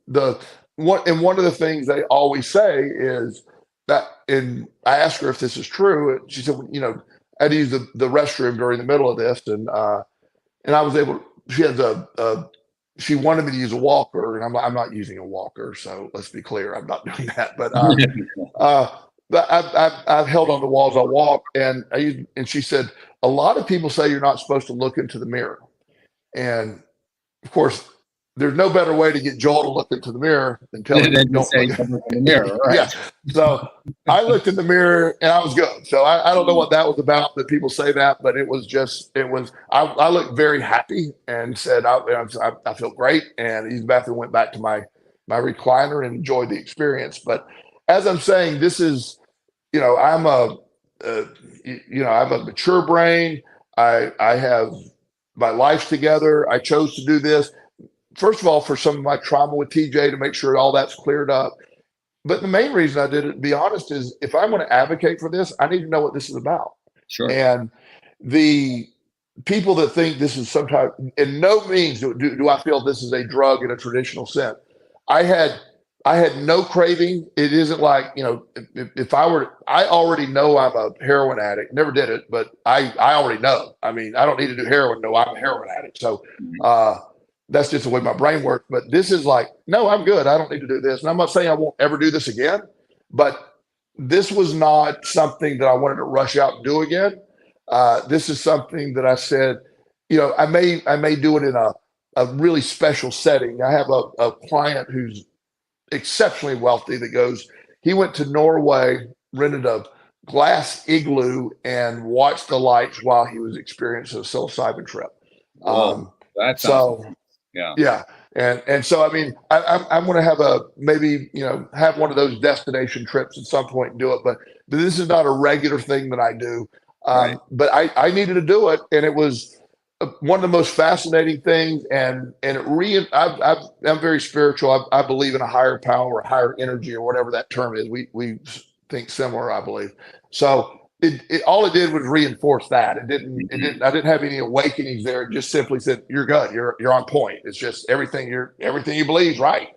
the one of the things they always say is that, and I asked her if this is true. She said, I had to use the restroom during the middle of this, and I was able. She has she wanted me to use a walker, and I'm not using a walker. So let's be clear, I'm not doing that. But but I've held on the walls I walk, and she said a lot of people say you're not supposed to look into the mirror, and of course, there's no better way to get Joel to look into the mirror than tell him don't look in the mirror. Right? Yeah. So I looked in the mirror and I was good. So I don't know what that was about that people say that, but it was. I looked very happy and said I feel great, and used the bathroom, went back to my recliner and enjoyed the experience. But as I'm saying, this is, I'm a mature brain. I have my life together. I chose to do this. First of all, for some of my trauma with TJ, to make sure all that's cleared up. But the main reason I did it, to be honest, is if I'm going to advocate for this, I need to know what this is about. Sure. And the people that think this is some type, in no means do I feel this is a drug in a traditional sense. I had no craving. It isn't like, if I already know I'm a heroin addict. Never did it, but I already know. I mean, I don't need to do heroin. No, I'm a heroin addict. So, that's just the way my brain works. But this is like, no, I'm good. I don't need to do this. And I'm not saying I won't ever do this again, but this was not something that I wanted to rush out and do again. This is something that I said, I may do it in a really special setting. I have a client who's exceptionally wealthy he went to Norway, rented a glass igloo, and watched the lights while he was experiencing a psilocybin trip. That's yeah. And so, I mean, I'm going to have maybe have one of those destination trips at some point and do it, but this is not a regular thing that I do. Right. But I needed to do it, and it was one of the most fascinating things. And I'm very spiritual. I believe in a higher power, a higher energy, or whatever that term is. We think similar, I believe. So all it did was reinforce that. I didn't have any awakenings there. It just simply said, you're good. You're on point. It's just everything you believe is right.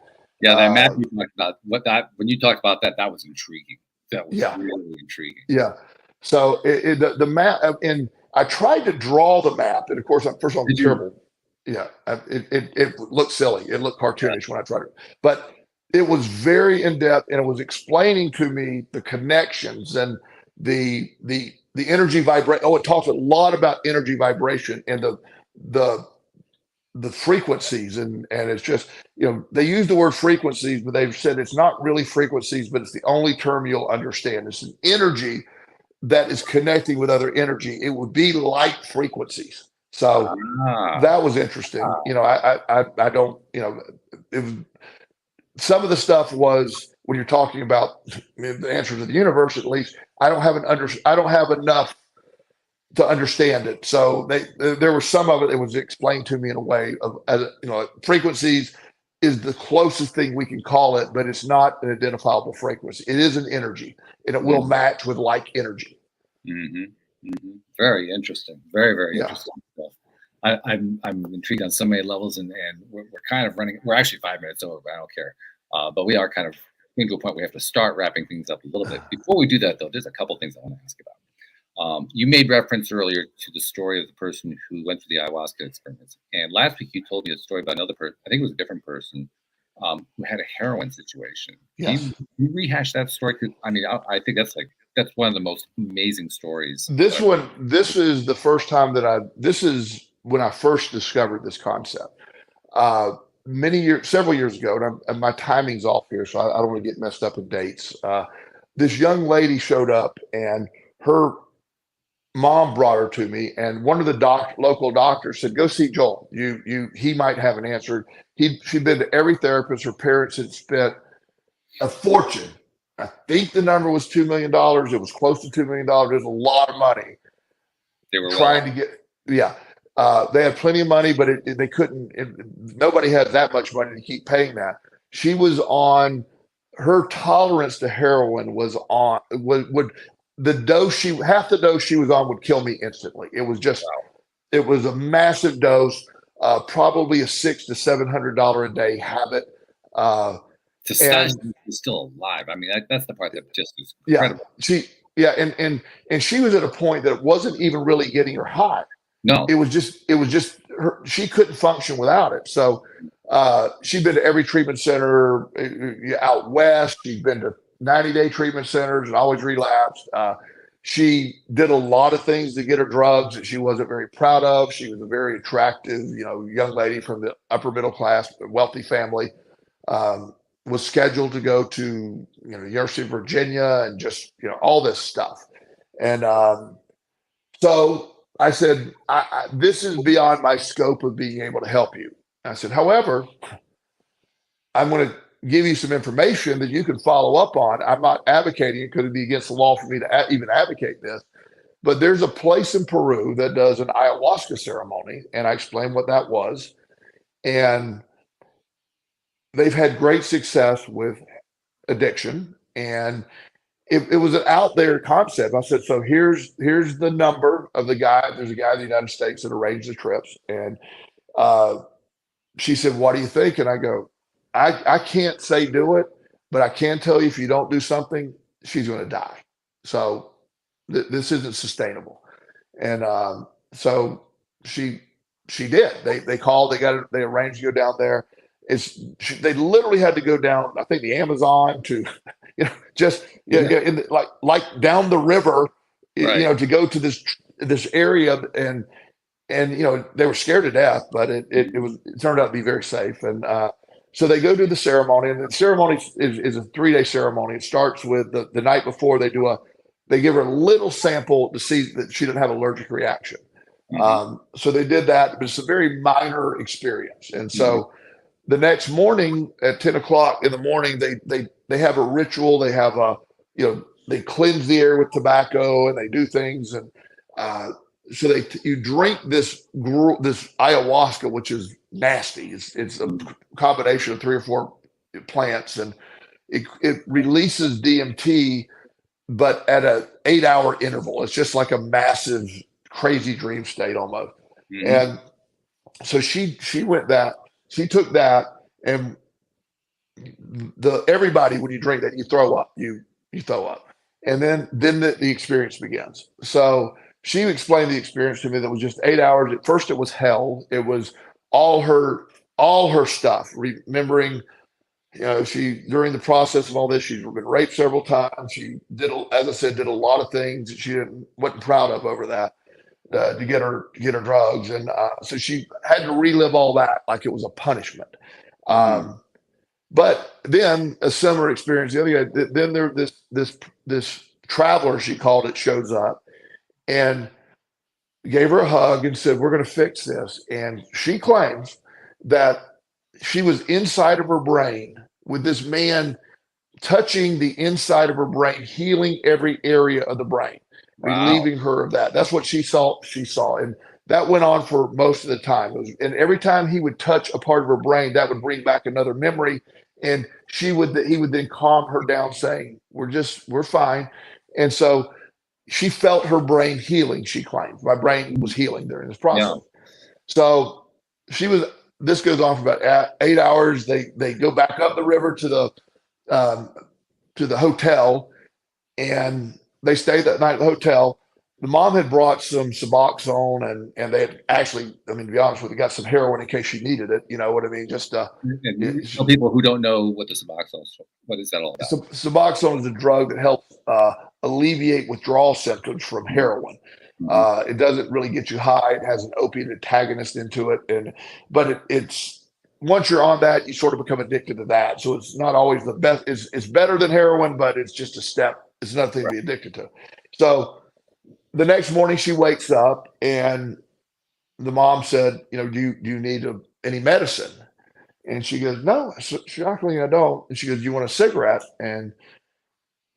Yeah, that map you talked about, when you talked about that was intriguing. That was really intriguing. Yeah. So the map, and I tried to draw the map, and of course, I'm terrible. Yeah, it looked silly. It looked cartoonish when I tried it, but it was very in depth, and it was explaining to me the connections and the energy vibration. Oh, it talks a lot about energy vibration and the frequencies, and it's just, they use the word frequencies, but they've said it's not really frequencies, but it's the only term you'll understand. It's an energy that is connecting with other energy. It would be light frequencies. So that was interesting. I don't, it was, some of the stuff was when you're talking about the answers of the universe, at least I don't have enough to understand it. So there was some of it that was explained to me in a way of, frequencies is the closest thing we can call it, but it's not an identifiable frequency. It is an energy, and it will match with like energy. Very interesting. Very, very interesting stuff. I'm intrigued on so many levels, and we're kind of running. We're actually 5 minutes over, but I don't care. But we are kind of getting to a point we have to start wrapping things up a little bit. Before we do that, though, there's a couple things I want to ask about. You made reference earlier to the story of the person who went through the ayahuasca experiments, and last week you told me a story about another person. I think it was a different person who had a heroin situation. Yes. Can you rehash that story? I mean, I think that's one of the most amazing stories. This is the first time this is when I first discovered this concept. Several years ago, and my timing's off here, so I don't want to get messed up with dates. This young lady showed up, and her mom brought her to me, and one of the local doctors said, "Go see Joel. He might have an answer." She'd been to every therapist. Her parents had spent a fortune. I think the number was $2 million. It was close to $2 million. There's a lot of money. They were trying to get, they had plenty of money, but they couldn't. Nobody had that much money to keep paying that. She was on, her tolerance to heroin was on, half the dose she was on would kill me instantly. It was just, it was a massive dose, probably a $600 to $700 a day habit. To study is still alive. I mean, that's the part that just is incredible. And she was at a point that it wasn't even really getting her high. No, it was just her, she couldn't function without it. So she'd been to every treatment center out west. She'd been to 90-day treatment centers and always relapsed. She did a lot of things to get her drugs that she wasn't very proud of. She was a very attractive, young lady from the upper middle class, wealthy family. Was scheduled to go to University of Virginia and just all this stuff. And so I said, this is beyond my scope of being able to help you. I said, however, I'm going to give you some information that you can follow up on. I'm not advocating it because it'd be against the law for me to even advocate this, but there's a place in Peru that does an ayahuasca ceremony, and I explained what that was, and they've had great success with addiction, and it was an out there concept. I said, so here's the number of the guy. There's a guy in the United States that arranged the trips, and she said, what do you think? And I go, I can't say do it, but I can tell you if you don't do something, she's going to die. So this isn't sustainable. And so she did. They called. They arranged to go down there. They literally had to go down, I think, the Amazon to, like down the river, to go to this area, and they were scared to death, but it turned out to be very safe. And so they go to the ceremony, and the ceremony is a 3-day ceremony. It starts with the night before. They give her a little sample to see that she didn't have an allergic reaction. So they did that, but it's a very minor experience. And so the next morning at 10 o'clock in the morning, they have a ritual. They have they cleanse the air with tobacco, and they do things. And so you drink this ayahuasca, which is nasty. It's a combination of 3 or 4 plants, and it releases DMT, but at an 8-hour interval. It's just like a massive, crazy dream state almost. And so she took that, and everybody, when you drink that, you throw up. You throw up, and then the experience begins. So she explained the experience to me that was just 8 hours. At first, it was hell. It was all her stuff. Remembering, she, during the process of all this, she's been raped several times. She did a lot of things that she wasn't proud of over that. To get her drugs, and so she had to relive all that like it was a punishment. But then a similar experience. The other guy, then there this traveler, she called it, shows up and gave her a hug and said, "We're going to fix this." And she claims that she was inside of her brain with this man touching the inside of her brain, healing every area of the brain, Wow. relieving her of that. That's what she saw. And that went on for most of the time. And every time he would touch a part of her brain, that would bring back another memory. And he would then calm her down, saying, we're fine. And so she felt her brain healing. She claims my brain was healing during this Yeah. process. So this goes on for about 8 hours. They go back up the river um, to the hotel, and they stayed that night at the hotel. The mom had brought some Suboxone, and they had actually, I mean, to be honest with you, got some heroin in case she needed it. You know what I mean? Just And tell people who don't know what the Suboxone is, what is that all about? Suboxone is a drug that helps alleviate withdrawal symptoms from heroin. Mm-hmm. It doesn't really get you high. It has an opiate antagonist into it, but it's once you're on that, you sort of become addicted to that. So it's not always the best. It's better than heroin, but it's just a step. It's another thing to be addicted to. So the next morning she wakes up, and the mom said, do you need any medicine? And she goes, no, shockingly, I don't. And she goes, do you want a cigarette? And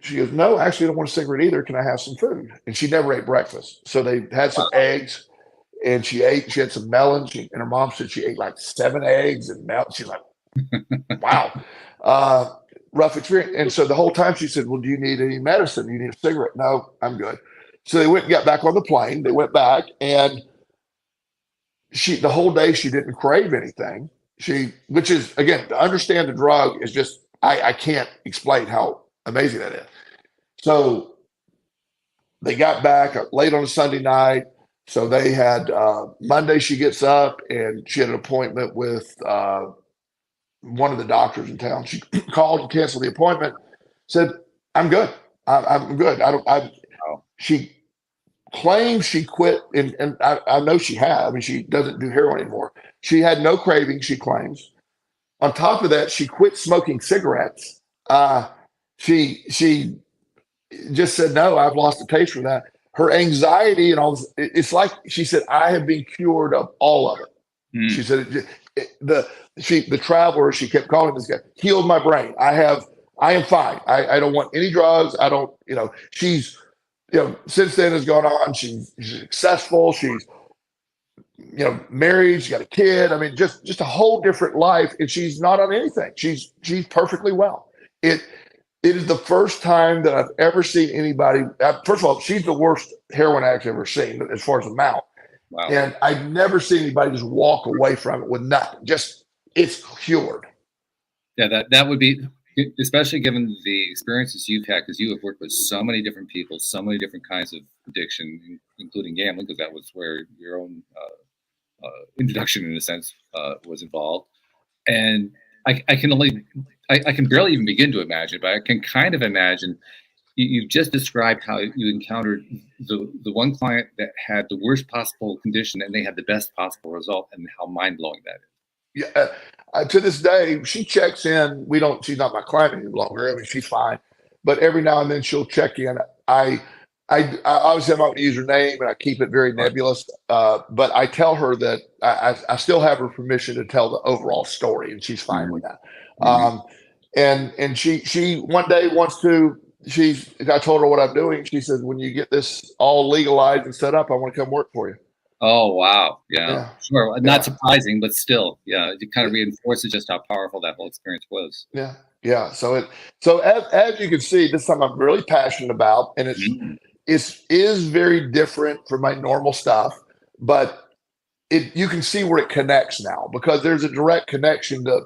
she goes, no, actually, I don't want a cigarette either. Can I have some food? And she never ate breakfast. So they had some eggs, and she had some melon. And her mom said she ate like 7 eggs and melon. She's like, wow, rough experience. And so the whole time she said, well, do you need any medicine? Do you need a cigarette? No, I'm good. So they went and got back on the plane. They went back, and the whole day she didn't crave anything. Which is, again, to understand the drug is just, I can't explain how amazing that is. So they got back late on a Sunday night. So they had Monday, she gets up and she had an appointment with one of the doctors in town. She called and canceled the appointment, said, I'm good. I'm good. She claims she quit, and I know she had. I mean, she doesn't do heroin anymore. She had no craving, she claims. On top of that, she quit smoking cigarettes. She just said, no, I've lost the taste for that. Her anxiety and all this, it's like she said, I have been cured of all of it. She said the traveler, she kept calling this guy, healed my brain. I am fine. I don't want any drugs. I don't, she's, since then has gone on. She's successful. She's, married. She's got a kid. I mean, just a whole different life. And she's not on anything. She's perfectly well. It is the first time that I've ever seen anybody. First of all, she's the worst heroin addict I've ever seen as far as amount. Wow. And I've never seen anybody just walk away from it with nothing. Just it's cured. Yeah, that would be, especially given the experiences you've had, because you have worked with so many different people, so many different kinds of addiction, including gambling, because that was where your own introduction, in a sense, was involved. And I can barely even begin to imagine, but I can kind of imagine. You've just described how you encountered the one client that had the worst possible condition, and they had the best possible result, and how mind blowing that is. Yeah, to this day, she checks in. She's not my client any longer. I mean, she's fine, but every now and then she'll check in. I obviously I'm not going to use her name, and I keep it very nebulous. But I tell her that I still have her permission to tell the overall story, and she's fine with that. And she one day wants to. I told her what I'm doing. She says, when you get this all legalized and set up, I want to come work for you. Oh, wow. Yeah. Sure. Not surprising, but still, yeah, it kind of reinforces just how powerful that whole experience was. Yeah. Yeah. So as you can see, this is something I'm really passionate about, and it is very different from my normal stuff, but you can see where it connects now, because there's a direct connection to,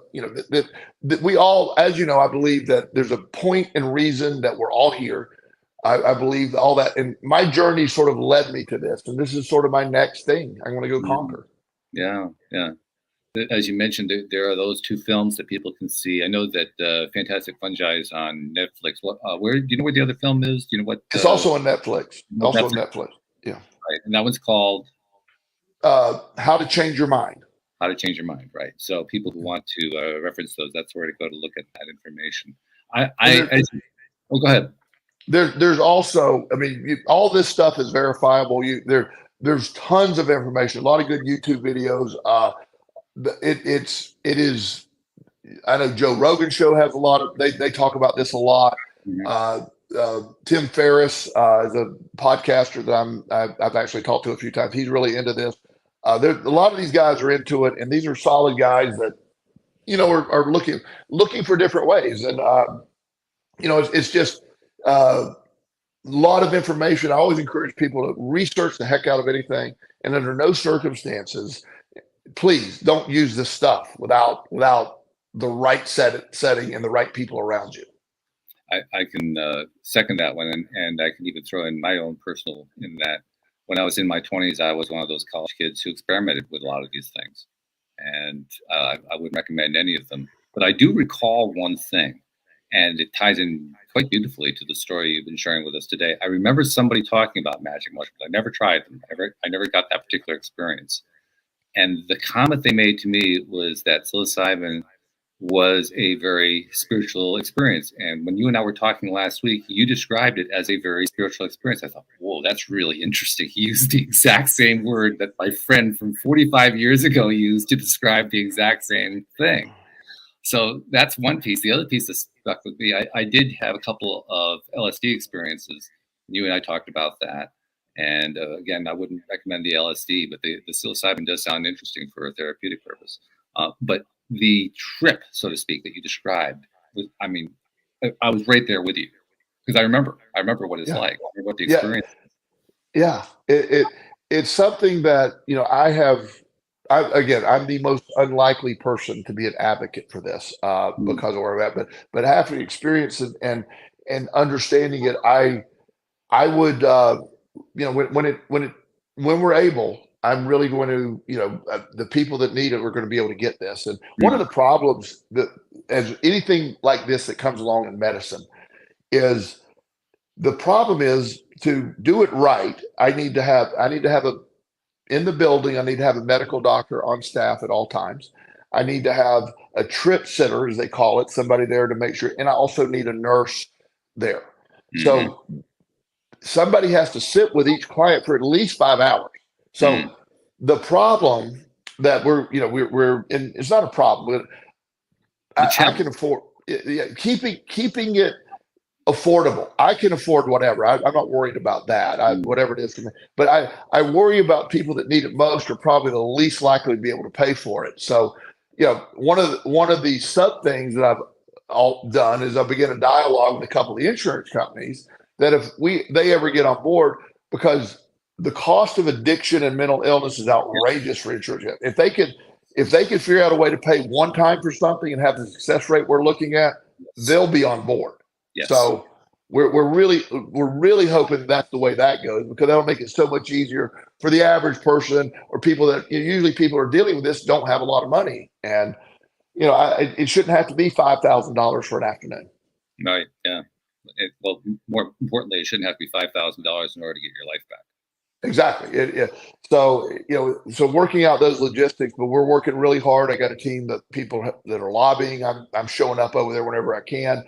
that we all, as you know, I believe that there's a point and reason that we're all here. I believe all that, and my journey sort of led me to this, and this is sort of my next thing I want to go conquer. Yeah. Yeah. As you mentioned, there are those 2 films that people can see. I know that Fantastic Fungi is on Netflix. Where do you know where the other film is? Do you know what? It's also on Netflix. Also on Netflix. Yeah. Right, and that one's called How to Change Your Mind. How to Change Your Mind. Right. So people who want to reference those, that's where to go to look at that information. Go ahead. There's also, I mean, all this stuff is verifiable. There's tons of information, a lot of good YouTube videos. It is I know Joe Rogan show has a lot of, they talk about this a lot. Mhm. Tim Ferriss is a podcaster that I've actually talked to a few times. He's really into this. There, a lot of these guys are into it, and these are solid guys that are looking for different ways. And it's just a lot of information. I always encourage people to research the heck out of anything, and under no circumstances, please don't use this stuff without the right setting and the right people around you. I can second that one, and I can even throw in my own personal in that. When I was in my 20s, I was one of those college kids who experimented with a lot of these things, and I wouldn't recommend any of them. But I do recall one thing, and it ties in quite beautifully to the story you've been sharing with us today. I remember somebody talking about magic mushrooms. I never tried them. I never got that particular experience. And the comment they made to me was that psilocybin was a very spiritual experience. And when you and I were talking last week, you described it as a very spiritual experience. I thought, whoa, that's really interesting. He used the exact same word that my friend from 45 years ago used to describe the exact same thing. So that's one piece. The other piece that stuck with me, I did have a couple of LSD experiences. You and I talked about that. And again, I wouldn't recommend the LSD, but the psilocybin does sound interesting for a therapeutic purpose. But the trip, so to speak, that you described, was, I mean, I was right there with you because I remember what it's like, I remember what the experience. Yeah, it's something that I'm the most unlikely person to be an advocate for this because of where I'm at, but having experience and understanding it, I would when we're able, I'm really going to the people that need it are going to be able to get this. And one of the problems that as anything like this that comes along in medicine is the problem is to do it right. I need to have in the building, I need to have a medical doctor on staff at all times. I need to have a trip sitter, as they call it, somebody there to make sure. And I also need a nurse there. So somebody has to sit with each client for at least 5 hours. So the problem that we're in, it's not a problem, but I can afford keeping it affordable. I can afford whatever. I'm not worried about that. Whatever it is for me. But I worry about people that need it most are probably the least likely to be able to pay for it. So, one of the sub things that I've all done is I begin a dialogue with a couple of the insurance companies that if they ever get on board, because the cost of addiction and mental illness is outrageous for insurance. If they could figure out a way to pay one time for something and have the success rate we're looking at, they'll be on board. Yes. So we're really hoping that's the way that goes, because that'll make it so much easier for the average person or people that usually people are dealing with this don't have a lot of money, and it shouldn't have to be $5,000 for an afternoon. Right. Yeah. Well, more importantly, it shouldn't have to be $5,000 in order to get your life back. Exactly. So working out those logistics, but we're working really hard. I got a team of people that are lobbying. I'm showing up over there whenever I can.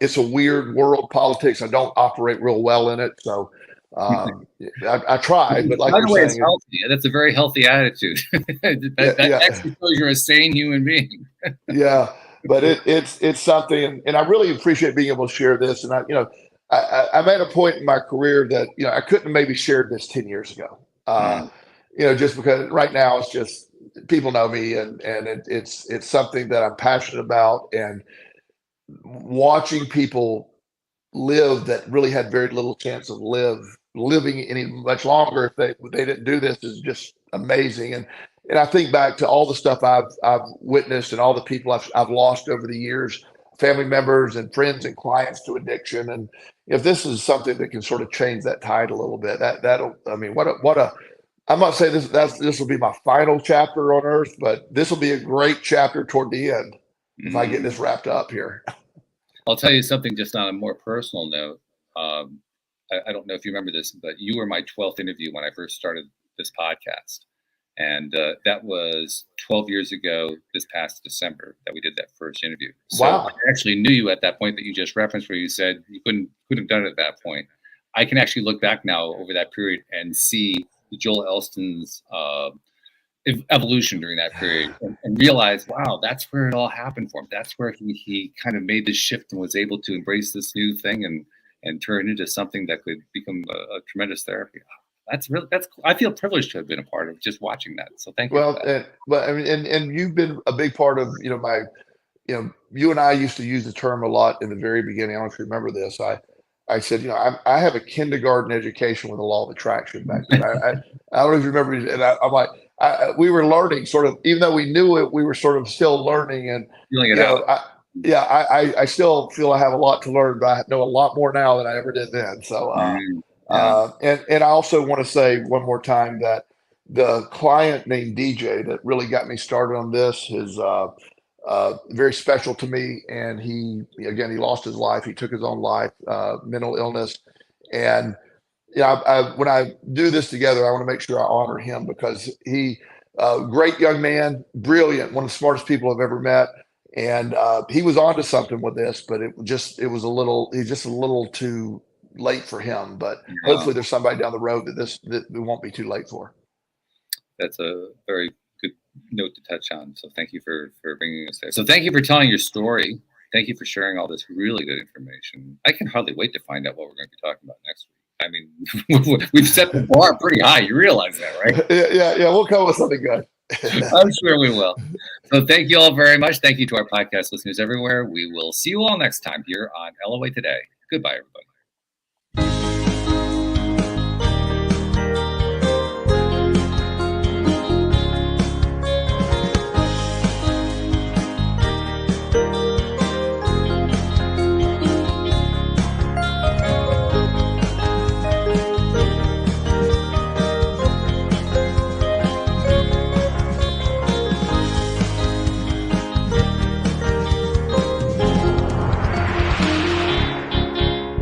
It's a weird world, politics. I don't operate real well in it, so I try. But like by the way, saying, it's healthy. That's a very healthy attitude. that actually shows you're a sane human being. Yeah, but it's something, and I really appreciate being able to share this. And I'm at a point in my career that I couldn't have maybe shared this 10 years ago. Just because right now it's just people know me, and it's something that I'm passionate about, and watching people live that really had very little chance of living any much longer if they didn't do this is just amazing. And I think back to all the stuff I've witnessed and all the people I've lost over the years, family members and friends and clients to addiction. And if this is something that can sort of change that tide a little bit, that'll, I mean, I'm not saying this will be my final chapter on earth, but this will be a great chapter toward the end if I get this wrapped up here. I'll tell you something just on a more personal note. I don't know if you remember this, but you were my 12th interview when I first started this podcast. And that was 12 years ago this past December that we did that first interview. So wow. I actually knew you at that point that you just referenced where you said you couldn't have done it at that point. I can actually look back now over that period and see Joel Elston's evolution during that period, and realized, wow, that's where it all happened for him. That's where he kind of made this shift and was able to embrace this new thing and turn into something that could become a tremendous therapy. That's I feel privileged to have been a part of just watching that. So thank you. Well, but I mean, and you've been a big part of, you and I used to use the term a lot in the very beginning. I don't know if you remember this. I said, I have a kindergarten education with the law of attraction back then. I don't know if you remember, and I'm like, we were learning sort of, even though we knew it, we were sort of still learning, and feeling it out. I still feel I have a lot to learn, but I know a lot more now than I ever did then. So, and I also want to say one more time that the client named DJ that really got me started on this is very special to me. And he lost his life. He took his own life, mental illness. And when I do this together, I want to make sure I honor him, because he, great young man, brilliant, one of the smartest people I've ever met. And he was onto something with this, but he's just a little too late for him. But hopefully there's somebody down the road that it won't be too late for. That's a very good note to touch on. So thank you for bringing us there. So thank you for telling your story. Thank you for sharing all this really good information. I can hardly wait to find out what we're going to be talking about next week. I mean, we've set the bar pretty high. You realize that, right? Yeah. We'll come with something good. I'm sure we will. So thank you all very much. Thank you to our podcast listeners everywhere. We will see you all next time here on LOA Today. Goodbye, everybody.